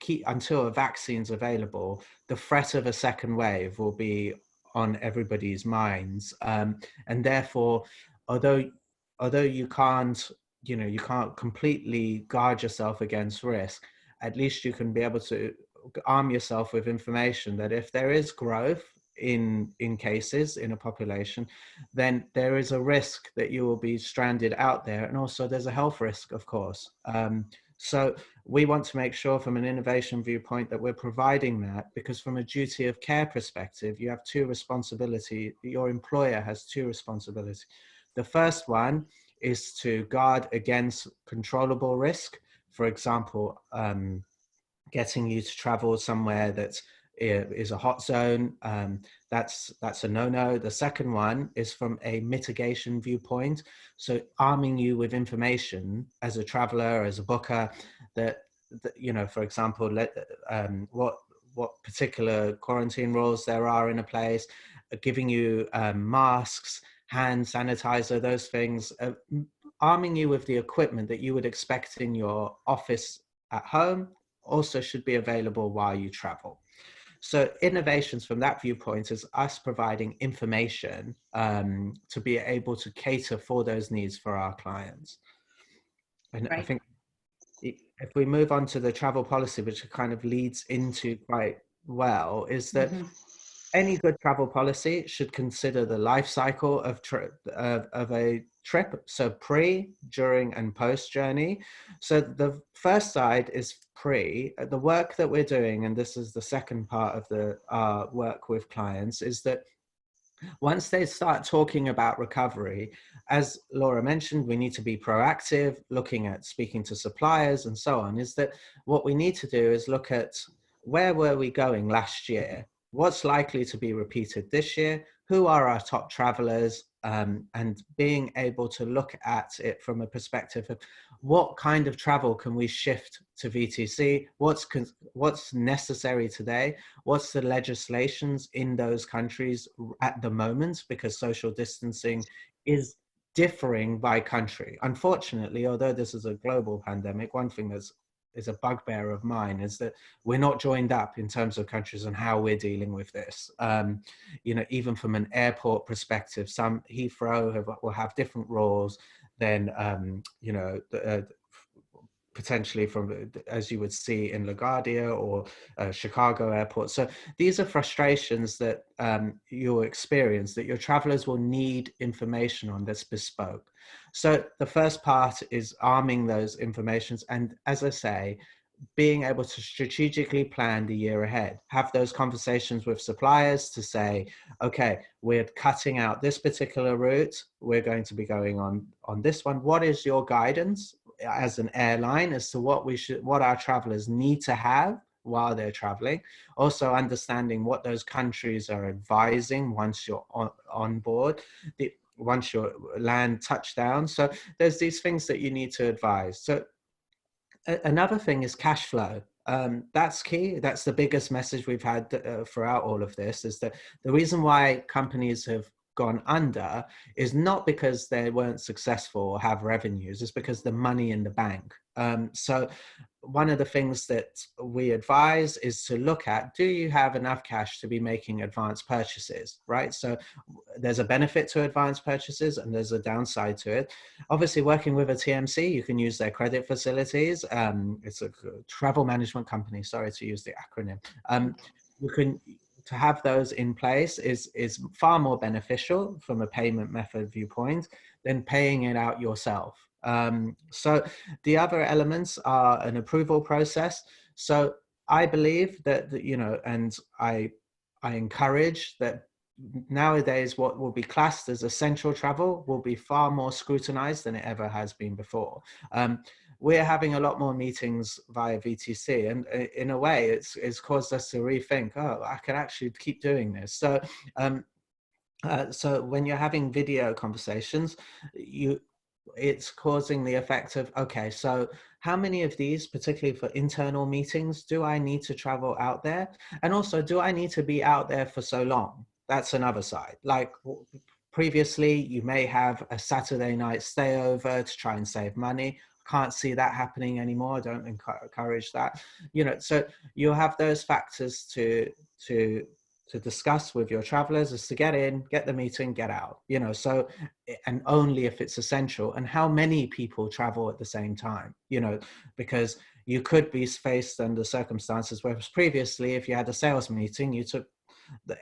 keep, until a vaccine's available, the threat of a second wave will be on everybody's minds, and therefore, although you can't completely guard yourself against risk, at least you can be able to arm yourself with information that if there is growth in cases in a population, then there is a risk that you will be stranded out there, and also there's a health risk, of course. So we want to make sure from an innovation viewpoint that we're providing that, because from a duty of care perspective, you have two responsibilities. Your employer has two responsibilities. The first one is to guard against controllable risk. For example, getting you to travel somewhere that is a hot zone, that's a no-no. The second one is from a mitigation viewpoint, so arming you with information as a traveler, as a booker, that for example, what particular quarantine rules there are in a place, giving you masks, hand sanitizer, those things, arming you with the equipment that you would expect in your office at home also should be available while you travel. So innovations from that viewpoint is us providing information to be able to cater for those needs for our clients. And right. I think if we move on to the travel policy, which kind of leads into quite well, is that any good travel policy should consider the life cycle of a trip, so pre, during, and post journey. So the first side is pre. The work that we're doing, and this is the second part of the work with clients, is that once they start talking about recovery, as Laura mentioned, we need to be proactive, looking at speaking to suppliers and so on, is that what we need to do is look at where were we going last year? What's likely to be repeated this year? Who are our top travelers? And being able to look at it from a perspective of what kind of travel can we shift to VTC? What's necessary today? What's the legislations in those countries at the moment? Because social distancing is differing by country. Unfortunately, although this is a global pandemic, one thing is a bugbear of mine is that we're not joined up in terms of countries and how we're dealing with this. Even from an airport perspective, some Heathrow will have different rules than, potentially from, as you would see in LaGuardia or Chicago airport. So these are frustrations that you'll experience, that your travelers will need information on that's bespoke. So the first part is arming those informations. And as I say, being able to strategically plan the year ahead, have those conversations with suppliers to say, okay, we're cutting out this particular route. We're going to be going on this one. What is your guidance as an airline as to what our travelers need to have while they're traveling? Also understanding what those countries are advising once you're on board, once your land touchdown. So there's these things that you need to advise. So another thing is cash flow. That's key. That's the biggest message we've had throughout all of this, is that the reason why companies have gone under is not because they weren't successful or have revenues, it's because the money in the bank. So one of the things that we advise is to look at, do you have enough cash to be making advanced purchases, right? So there's a benefit to advanced purchases and there's a downside to it. Obviously, working with a TMC, you can use their credit facilities. It's a travel management company, sorry to use the acronym. You can, to have those in place is far more beneficial from a payment method viewpoint than paying it out yourself. So the other elements are an approval process. So I believe that, you know, and I encourage that nowadays what will be classed as essential travel will be far more scrutinized than it ever has been before. We're having a lot more meetings via VTC, and in a way it's caused us to rethink, oh, I can actually keep doing this. So so when you're having video conversations, it's causing the effect of, okay, so how many of these, particularly for internal meetings, do I need to travel out there? And also, do I need to be out there for so long? That's another side. Like previously, you may have a Saturday night stay over to try and save money. Can't see that happening anymore. I don't encourage that. You know, so you'll have those factors to discuss with your travelers, is to get in, get the meeting, get out, you know, so, and only if it's essential, and how many people travel at the same time, you know, because you could be faced under circumstances whereas previously, if you had a sales meeting, you took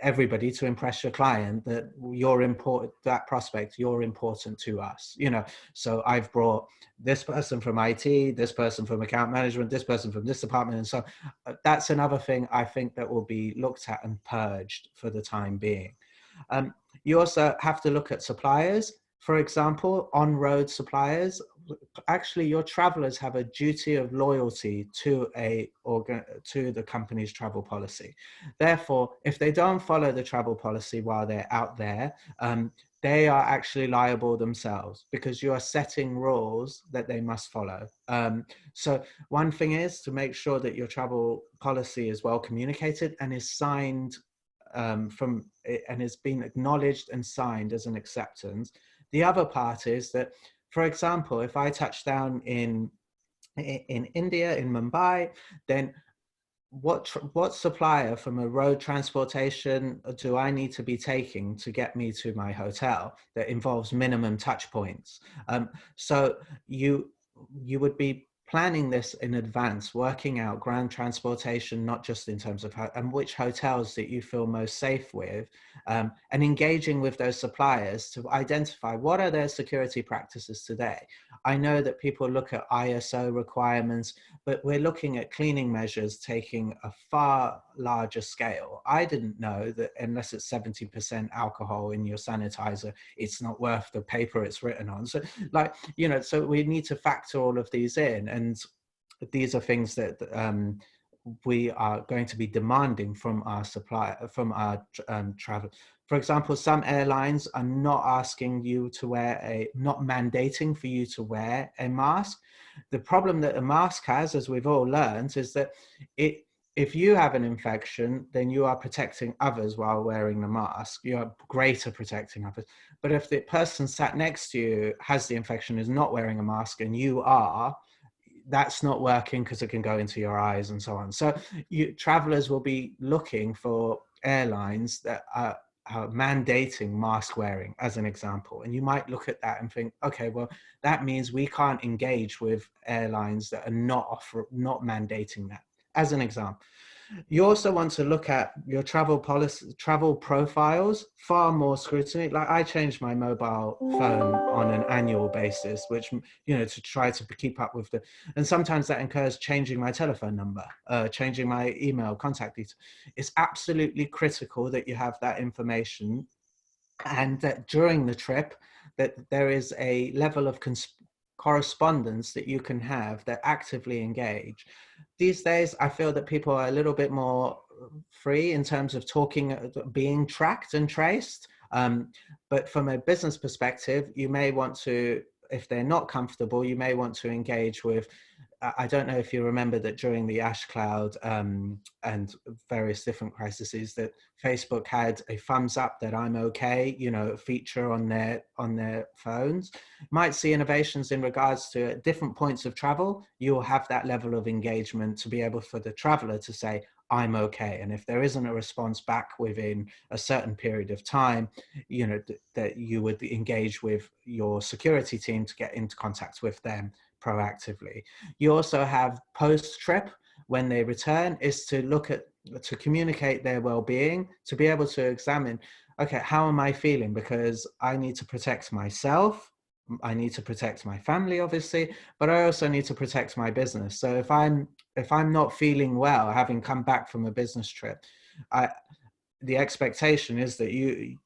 everybody to impress your client that you're important, that prospect, you're important to us, you know. So I've brought this person from IT, this person from account management, this person from this department, and so that's another thing I think that will be looked at and purged for the time being. You also have to look at suppliers. For example, on-road suppliers, actually your travelers have a duty of loyalty to the company's travel policy. Therefore, if they don't follow the travel policy while they're out there, they are actually liable themselves because you are setting rules that they must follow. So one thing is to make sure that your travel policy is well communicated and is signed and has been acknowledged and signed as an acceptance. The other part is that, for example, if I touch down in India, in Mumbai, then what supplier from a road transportation do I need to be taking to get me to my hotel that involves minimum touch points? So you would be planning this in advance, working out ground transportation, not just in terms of and which hotels that you feel most safe with, and engaging with those suppliers to identify what are their security practices today. I know that people look at ISO requirements, but we're looking at cleaning measures taking a far larger scale. I didn't know that unless it's 70% alcohol in your sanitizer, it's not worth the paper it's written on. So, like, you know, so we need to factor all of these in, and these are things that we are going to be demanding from our supplier, from our travel. For example, some airlines are not asking you to wear not mandating for you to wear a mask. The problem that a mask has, as we've all learned, is that if you have an infection, then you are protecting others while wearing the mask. You are greater protecting others. But if the person sat next to you has the infection, is not wearing a mask, and you are, that's not working because it can go into your eyes and so on. So travelers will be looking for airlines that are mandating mask wearing, as an example. And you might look at that and think, okay, well, that means we can't engage with airlines that are not mandating that, as an example. You also want to look at your travel policy, travel profiles, far more scrutiny. Like I change my mobile phone on an annual basis, which, you know, to try to keep up with and sometimes that incurs changing my telephone number, changing my email contact details. It's absolutely critical that you have that information, and that during the trip, that there is a level of correspondence that you can have that actively engage. These days, I feel that people are a little bit more free in terms of being tracked and traced. But from a business perspective, you may want to, if they're not comfortable, you may want to engage with I don't know if you remember that during the ash cloud and various different crises, that Facebook had a thumbs up that I'm okay, you know, feature on their phones. Might see innovations in regards to at different points of travel. You'll have that level of engagement to be able for the traveler to say, I'm okay. And if there isn't a response back within a certain period of time, you know, that you would engage with your security team to get into contact with them proactively. You also have post-trip, when they return, is to look at, to communicate their well-being, to be able to examine, okay, how am I feeling? Because I need to protect myself, I need to protect my family, obviously, but I also need to protect my business. So if I'm not feeling well, having come back from a business trip, the expectation is that you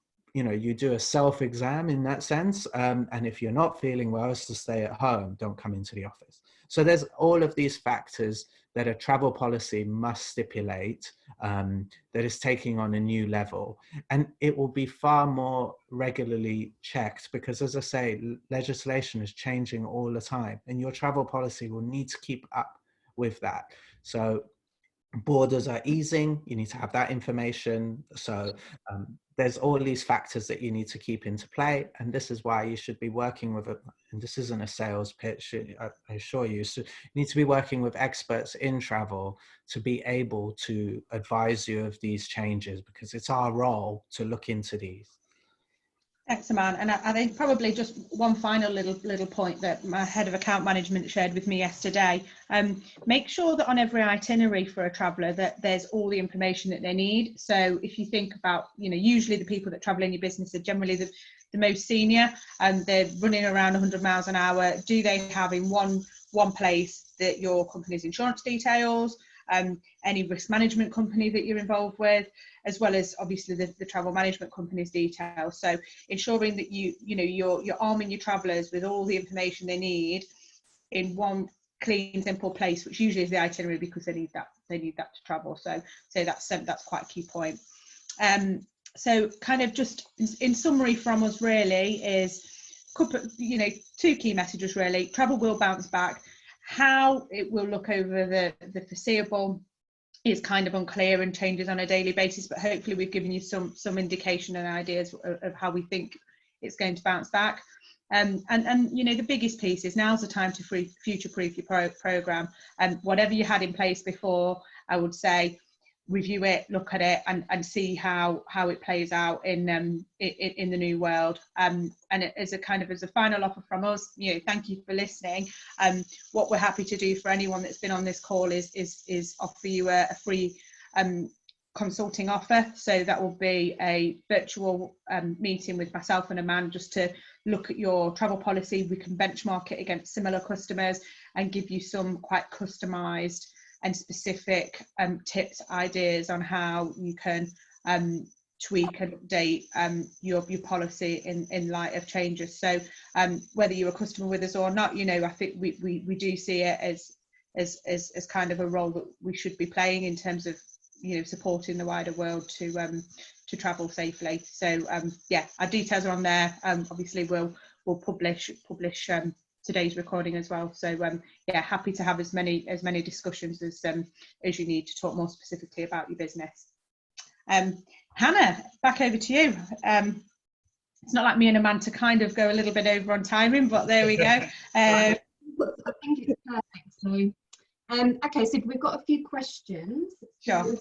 do a self-exam in that sense, and if you're not feeling well, is to stay at home, don't come into the office. So there's all of these factors that a travel policy must stipulate, that is taking on a new level, and it will be far more regularly checked, because, as I say, legislation is changing all the time, and your travel policy will need to keep up with that. So borders are easing, you need to have that information. So there's all these factors that you need to keep into play, and this is why you should be working with and this isn't a sales pitch, I assure you, so you need to be working with experts in travel to be able to advise you of these changes, because it's our role to look into these. Thanks, Aman. And I think probably just one final little point that my head of account management shared with me yesterday. Make sure that on every itinerary for a traveller that there's all the information that they need. So if you think about, you know, usually the people that travel in your business are generally the most senior, and they're running around 100 miles an hour. Do they have in one place that your company's insurance details, any risk management company that you're involved with, as well as obviously the travel management company's details? So ensuring that you're arming your travellers with all the information they need in one clean, simple place, which usually is the itinerary, because they need that to travel. So that's quite a key point. So kind of just in summary from us really is two key messages really. Travel will bounce back. How it will look over the foreseeable is kind of unclear and changes on a daily basis, but hopefully we've given you some indication and ideas of how we think it's going to bounce back. And you know, the biggest piece is now's the time to future-proof your program, and whatever you had in place before, I would say review it, look at it, and see how it plays out in the new world. And as a final offer from us, you know, thank you for listening. What we're happy to do for anyone that's been on this call is offer you a free consulting offer. So that will be a virtual meeting with myself and Aman, just to look at your travel policy. We can benchmark it against similar customers and give you some quite customized and specific tips, ideas on how you can tweak and update your policy in light of changes. So whether you're a customer with us or not, you know, I think we do see it as kind of a role that we should be playing in terms of, you know, supporting the wider world to travel safely. So yeah, our details are on there. Obviously we'll publish today's recording as well. So yeah, happy to have as many discussions as you need to talk more specifically about your business. Hannah, back over to you. It's not like me and Aman to kind of go a little bit over on timing, but there we go. I think it's perfect. So okay, so we've got a few questions. Sure.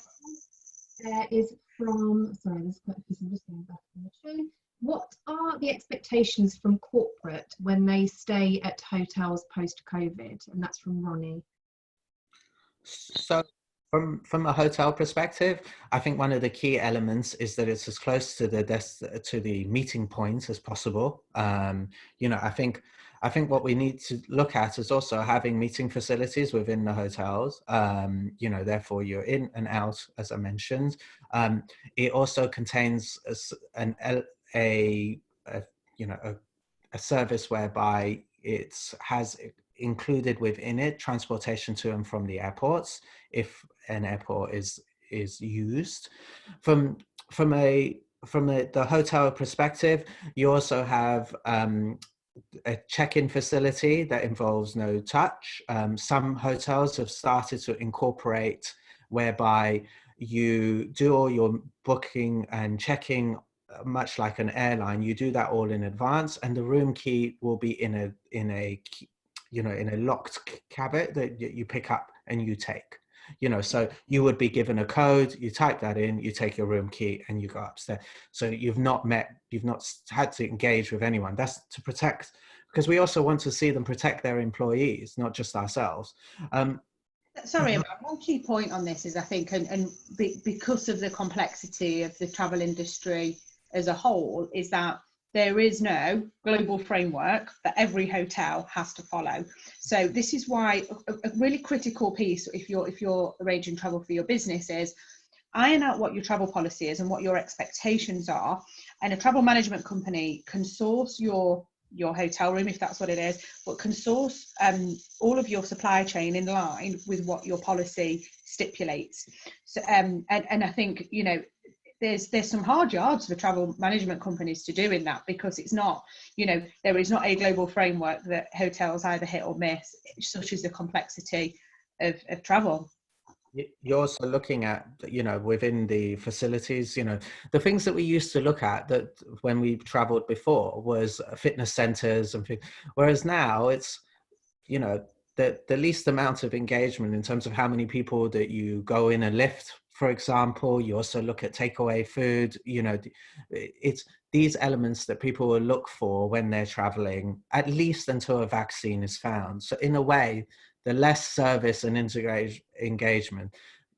There is from, sorry, there's quite a few, so I'm just going back on the show. What are the expectations from corporate when they stay at hotels post-COVID? And that's from Ronnie. So from a hotel perspective, I think one of the key elements is that it's as close to the meeting point as possible. You know, I think what we need to look at is also having meeting facilities within the hotels. You know, therefore you're in and out, as I mentioned. It also contains a service whereby it has included within it transportation to and from the airports, if an airport is used. From the hotel perspective, you also have a check-in facility that involves no touch. Some hotels have started to incorporate whereby you do all your booking and checking, much like an airline. You do that all in advance, and the room key will be in a locked cabinet that you pick up and you take. So you would be given a code, you type that in, you take your room key and you go upstairs. So you've not had to engage with anyone. That's to protect, because we also want to see them protect their employees, not just ourselves. Sorry, Amanda, one key point on this is, I think, because of the complexity of the travel industry as a whole, is that there is no global framework that every hotel has to follow. So this is why a really critical piece, if you're arranging travel for your business, is iron out what your travel policy is and what your expectations are. And a travel management company can source your hotel room, if that's what it is, but can source all of your supply chain in line with what your policy stipulates. So and I think, there's some hard yards for travel management companies to do in that, because it's not, there is not a global framework that hotels either hit or miss, such as the complexity of travel. You're also looking at, within the facilities, the things that we used to look at that when we traveled before was fitness centers and things, whereas now it's, the least amount of engagement in terms of how many people that you go in a lift, for example. You also look at takeaway food. It's these elements that people will look for when they're traveling, at least until a vaccine is found. So in a way, the less service and engagement.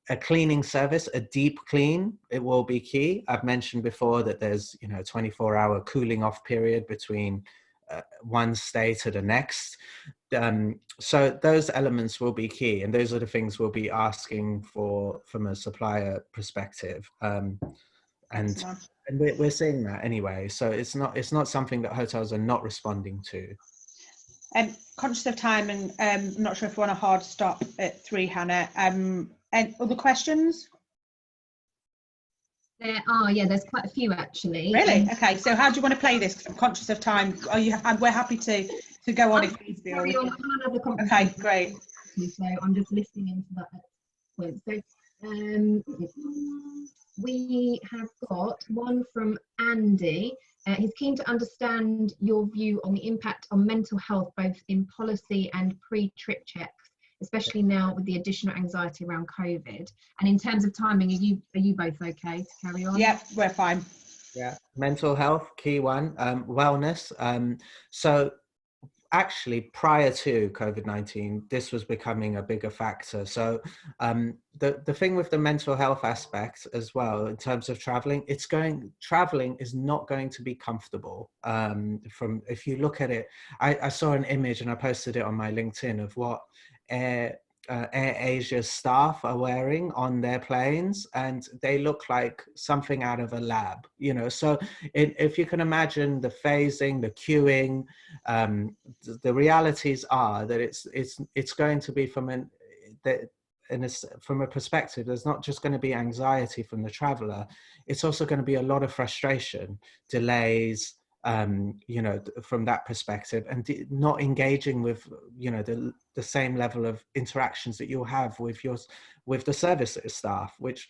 A cleaning service, a deep clean, it will be key. I've mentioned before that there's 24-hour cooling off period between one stay to the next. So those elements will be key, and those are the things we'll be asking for from a supplier perspective. And we're seeing that anyway. So it's not something that hotels are not responding to. Conscious of time, and I'm not sure if we want a hard stop at 3, Hannah. And other questions? There are, there's quite a few actually. Really? Okay, so how do you want to play this? Because I'm conscious of time. We're happy to go on if needs be. Okay, great. So I'm just listening into that point. So we have got one from Andy. He's keen to understand your view on the impact on mental health, both in policy and pre-trip checks, especially now with the additional anxiety around COVID. And in terms of timing, are you both okay to carry on? Yeah, we're fine. Yeah, mental health, key one, wellness. So actually, prior to COVID-19, this was becoming a bigger factor. So the thing with the mental health aspect as well, in terms of traveling, traveling is not going to be comfortable. If you look at it, I saw an image and I posted it on my LinkedIn of what Air Asia staff are wearing on their planes, and they look like something out of a lab, so if you can imagine the phasing, the queuing, the realities are that it's going to be from a perspective, there's not just going to be anxiety from the traveler, it's also going to be a lot of frustration, delays, from that perspective, and not engaging with the same level of interactions that you'll have with the service staff, which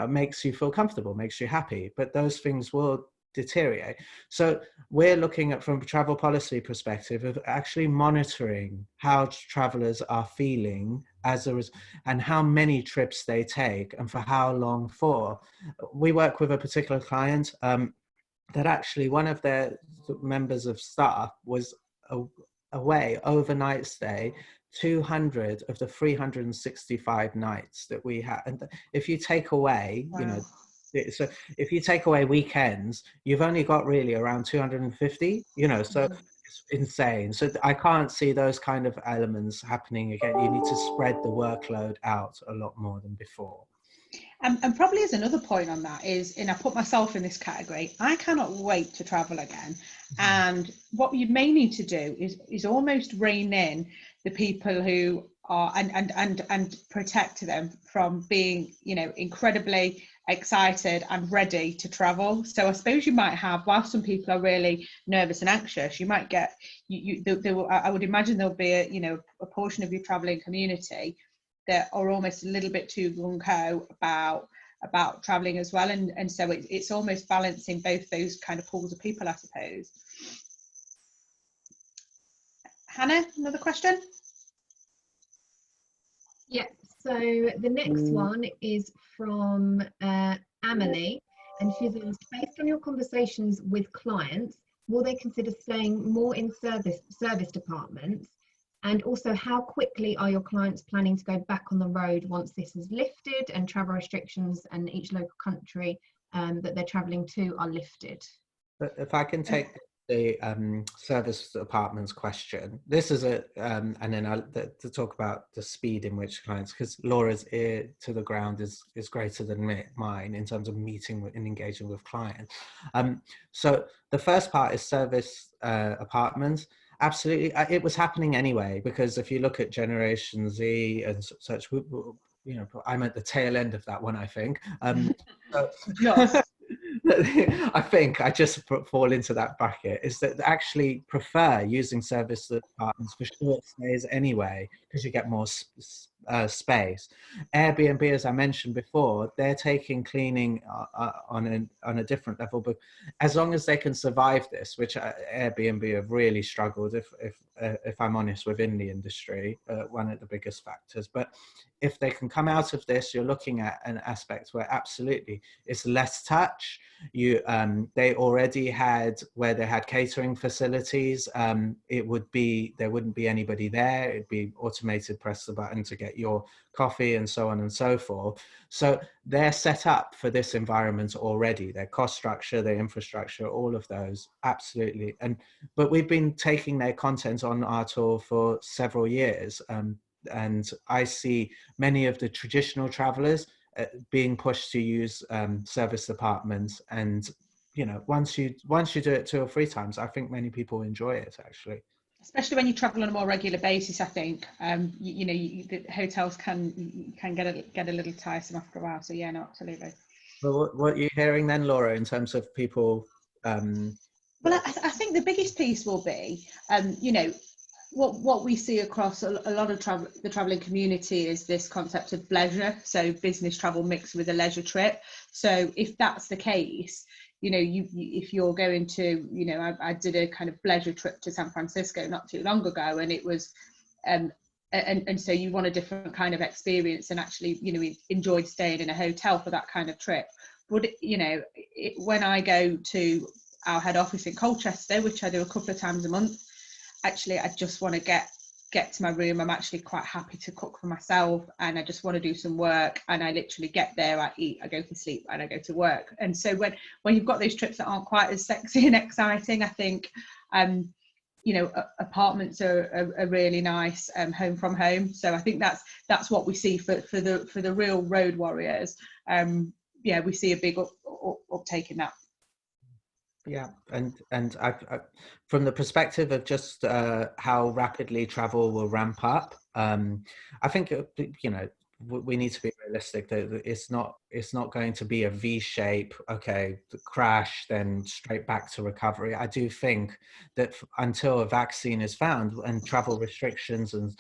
makes you feel comfortable, makes you happy, but those things will deteriorate. So we're looking at, from a travel policy perspective, of actually monitoring how travelers are feeling and how many trips they take and for how long for. We work with a particular client that actually one of their members of staff was away overnight stay 200 of the 365 nights that we had. And if you take away, wow. So if you take away weekends, you've only got really around 250, so it's insane. So I can't see those kind of elements happening again. You need to spread the workload out a lot more than before. And probably as another point on that is, and I put myself in this category, I cannot wait to travel again. And what you may need to do is almost rein in the people who are and protect them from being, you know, incredibly excited and ready to travel. So I suppose you might have, while some people are really nervous and anxious, you might get I would imagine there'll be a, you know, a portion of your traveling community that are almost a little bit too gung-ho about traveling as well, and so it's almost balancing both those kind of pools of people, I suppose. Hannah, another question? Yeah, so the next one is from Amelie, and she's asked, based on your conversations with clients, will they consider staying more in service departments? And also, how quickly are your clients planning to go back on the road once this is lifted and travel restrictions and each local country that they're travelling to are lifted? But if I can take the service departments question, this is a and then to talk about the speed in which clients, because Laura's ear to the ground is greater than mine in terms of meeting with and engaging with clients. So the first part is service apartments. Absolutely, it was happening anyway, because if you look at Generation Z and such, you know, I'm at the tail end of that one, I think. So, I think I just fall into that bracket, is that they actually prefer using service apartments for short stays anyway, because you get more space. Airbnb, as I mentioned before, they're taking cleaning on a different level, but as long as they can survive this, which Airbnb have really struggled, if I'm honest, within the industry, one of the biggest factors. But if they can come out of this, you're looking at an aspect where absolutely it's less touch. They already had, where they had catering facilities, there wouldn't be anybody there. It'd be automated, press the button to get your coffee and so on and so forth. So they're set up for this environment already. Their cost structure, their infrastructure, all of those, absolutely. But we've been taking their content on our tour for several years. And I see many of the traditional travelers being pushed to use service apartments, and you know, once you do it 2 or 3 times, I think many people enjoy it, actually. Especially when you travel on a more regular basis, I think. The hotels can get a little tiresome after a while. So yeah, no, absolutely. Well, what are you hearing then, Laura, in terms of people? Well, I think the biggest piece will be, you know, what we see across a lot of the traveling community is this concept of leisure, so business travel mixed with a leisure trip. So if that's the case, you know, if you're going to, you know, I did a kind of leisure trip to San Francisco not too long ago, and it was and so you want a different kind of experience, and actually, you know, we enjoyed staying in a hotel for that kind of trip. But you know, when I go to our head office in Colchester, which I do a couple of times a month, actually I just want to get to my room. I'm actually quite happy to cook for myself, and I just want to do some work, and I literally get there, I eat, I go to sleep, and I go to work. And so when you've got those trips that aren't quite as sexy and exciting, I think you know, apartments are a really nice home from home. So I think that's what we see for the real road warriors. Yeah, we see a big uptake in that. Yeah, and I from the perspective of just how rapidly travel will ramp up, I think, you know, we need to be realistic that it's not going to be a V shape. Okay, the crash, then straight back to recovery. I do think that until a vaccine is found and travel restrictions and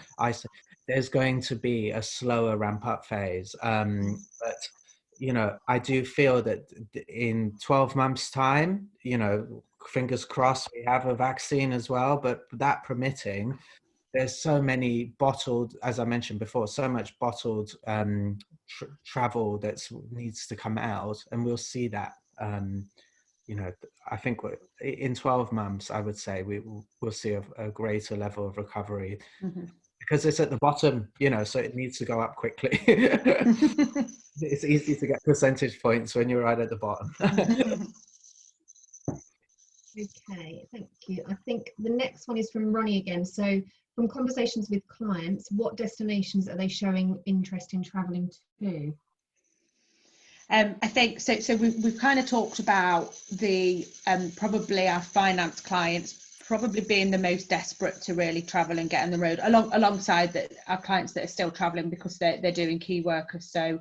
there's going to be a slower ramp up phase. But you know, I do feel that in 12 months' time, you know, fingers crossed, we have a vaccine as well, but that permitting, there's so many bottled, as I mentioned before, so much bottled travel that needs to come out, and we'll see that. You know, I think in 12 months, I would say we'll see a greater level of recovery. Mm-hmm. Because it's at the bottom, you know, so it needs to go up quickly. It's easy to get percentage points when you're right at the bottom. Okay, thank you. I think the next one is from Ronnie again. So from conversations with clients, what destinations are they showing interest in travelling to? I think so we've kind of talked about the probably our finance clients probably being the most desperate to really travel and get on the road, alongside our clients that are still traveling because they're doing key workers. So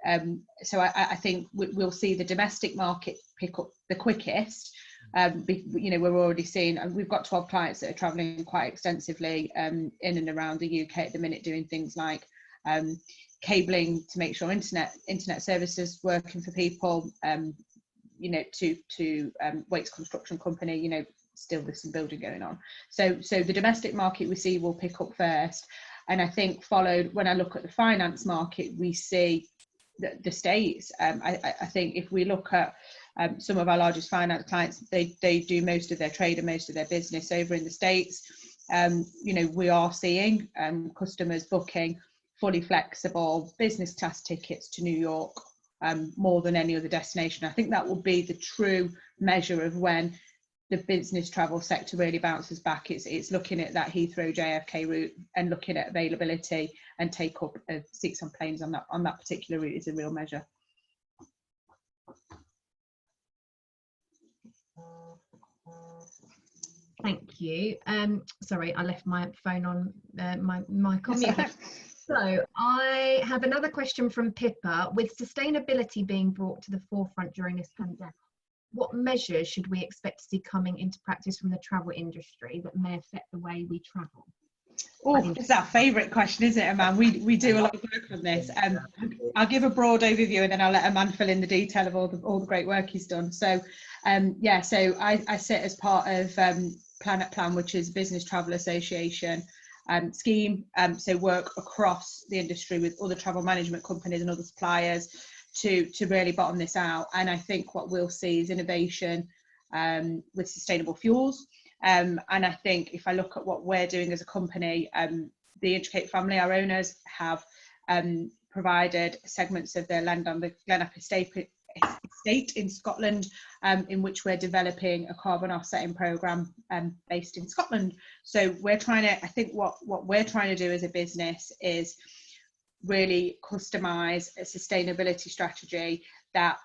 I think we'll see the domestic market pick up the quickest. You know, we're already seeing, we've got 12 clients that are traveling quite extensively in and around the UK at the minute, doing things like cabling to make sure internet services working for people, you know, to Waits Construction Company, you know, still there's some building going on. So the domestic market we see will pick up first. And I think followed, when I look at the finance market, we see the States. I think if we look at some of our largest finance clients, they do most of their trade and most of their business over in the States. You know, we are seeing customers booking fully flexible business class tickets to New York more than any other destination. I think that will be the true measure of when the business travel sector really bounces back. It's looking at that Heathrow JFK route and looking at availability and take up of seats on planes on that particular route is a real measure. Thank you. Sorry, I left my phone on, my mic on mute. So I have another question from Pippa. With sustainability being brought to the forefront during this pandemic, what measures should we expect to see coming into practice from the travel industry that may affect the way we travel? Oh, it's our favourite question, isn't it, Aman? We do a lot of work on this. I'll give a broad overview and then I'll let Aman fill in the detail of all the great work he's done. So, yeah, so I sit as part of Planet Plan, which is Business Travel Association scheme. So work across the industry with other travel management companies and other suppliers to really bottom this out. And I think what we'll see is innovation with sustainable fuels. And I think if I look at what we're doing as a company, the Intricate family, our owners, have provided segments of their land on the Glenap estate in Scotland, in which we're developing a carbon offsetting programme based in Scotland. So we're trying to, I think what we're trying to do as a business is really customise a sustainability strategy that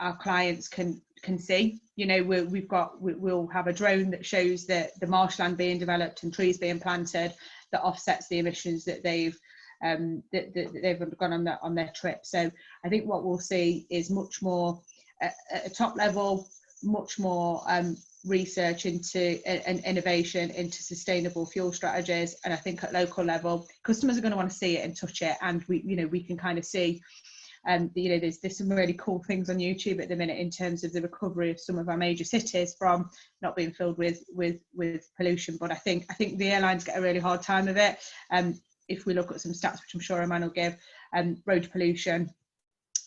our clients can see. You know, we'll have a drone that shows the marshland being developed and trees being planted that offsets the emissions that they've undergone on their trip. So I think what we'll see is much more at a top level, much more research into and innovation into sustainable fuel strategies. And I think at local level, customers are going to want to see it and touch it, and we can kind of see. You know, there's some really cool things on YouTube at the minute in terms of the recovery of some of our major cities from not being filled with pollution. But I think the airlines get a really hard time of it. If we look at some stats, which I'm sure Aman will give, road pollution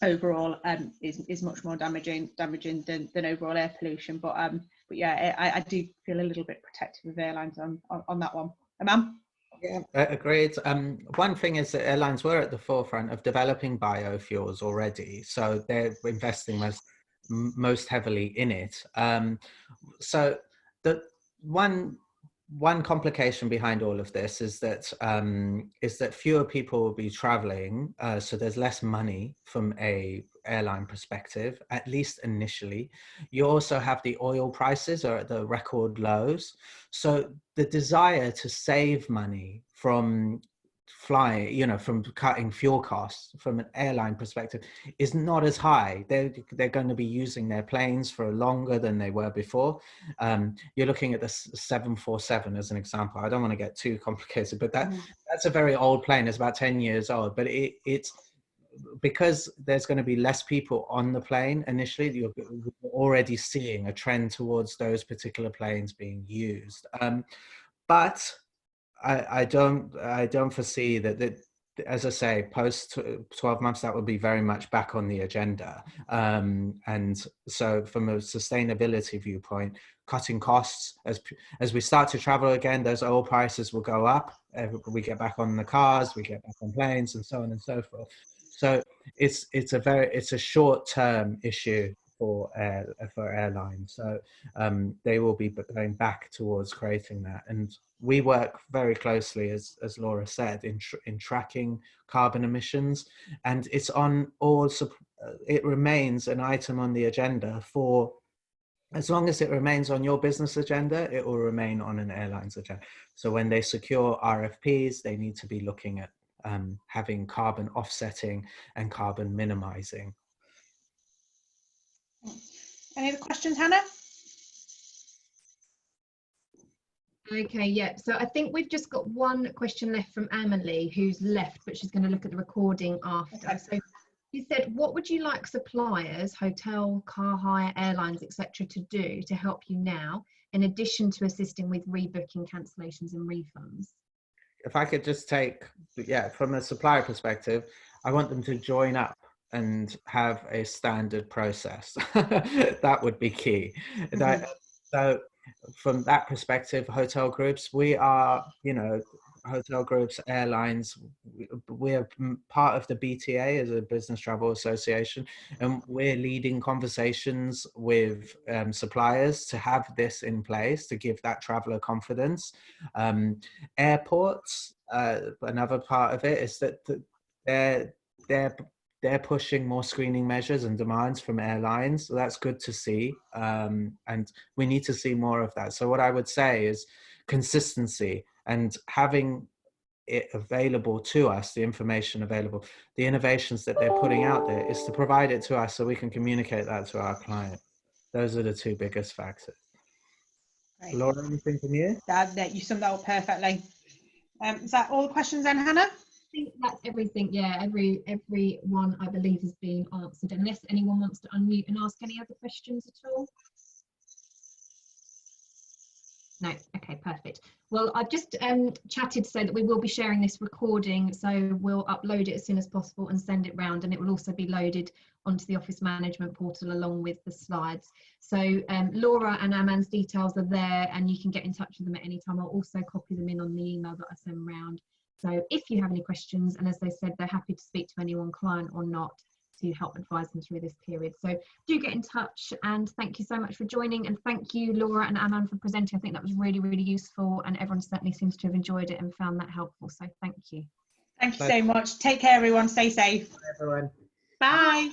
overall is much more damaging than overall air pollution. But yeah, I do feel a little bit protective of airlines on that one. Aman? Yeah, agreed. One thing is that airlines were at the forefront of developing biofuels already, so they're investing most heavily in it. So the one complication behind all of this is that fewer people will be traveling, so there's less money from a airline perspective, at least initially. You also have the oil prices are at the record lows, so the desire to save money from flying, you know, from cutting fuel costs from an airline perspective is not as high. They're going to be using their planes for longer than they were before. You're looking at the 747 as an example. I don't want to get too complicated, but that's a very old plane. It's about 10 years old, but it's because there's going to be less people on the plane initially. You're already seeing a trend towards those particular planes being used. But I don't foresee that, as I say, post 12 months, that will be very much back on the agenda. And so from a sustainability viewpoint, cutting costs, as we start to travel again, those oil prices will go up. We get back on the cars, we get back on planes, and so on and so forth. So it's a short-term issue for airlines. So they will be going back towards creating that. And we work very closely, as Laura said, in tracking carbon emissions, and it's on all. It remains an item on the agenda for as long as it remains on your business agenda, it will remain on an airline's agenda. So when they secure RFPs, they need to be looking at having carbon offsetting and carbon minimizing. Any other questions, Hannah? Okay, yeah. So I think we've just got one question left from Emily, who's left, but she's going to look at the recording after. Okay. So she said, what would you like suppliers, hotel, car hire, airlines, etc., to do to help you now, in addition to assisting with rebooking, cancellations and refunds? If I could just take, from a supplier perspective, I want them to join up and have a standard process. That would be key. Mm-hmm. So from that perspective, hotel groups, we are, hotel groups, airlines, we are part of the BTA as a Business Travel Association, and we're leading conversations with suppliers to have this in place to give that traveler confidence. Airports, another part of it is that they're pushing more screening measures and demands from airlines. So that's good to see. And we need to see more of that. So what I would say is consistency and having it available to us, the information available, the innovations that they're putting out there, is to provide it to us so we can communicate that to our client. Those are the two biggest factors. Great. Laura, anything from you? That you summed that up perfectly. Is that all the questions then, Hannah? I think that's everything. Yeah, every one I believe has been answered, unless anyone wants to unmute and ask any other questions at all. No. Okay, perfect. Well, I've just chatted so that we will be sharing this recording, so we'll upload it as soon as possible and send it round, and it will also be loaded onto the office management portal along with the slides. So Laura and Aman's details are there, and you can get in touch with them at any time. I'll also copy them in on the email that I send round. So if you have any questions, and as they said, they're happy to speak to anyone, client or not, to help advise them through this period. So do get in touch, and thank you so much for joining, and thank you Laura and Aman for presenting. I think that was really, really useful, and everyone certainly seems to have enjoyed it and found that helpful. So thank you. Thank you so much. Take care, everyone. Stay safe. Bye, everyone. Bye.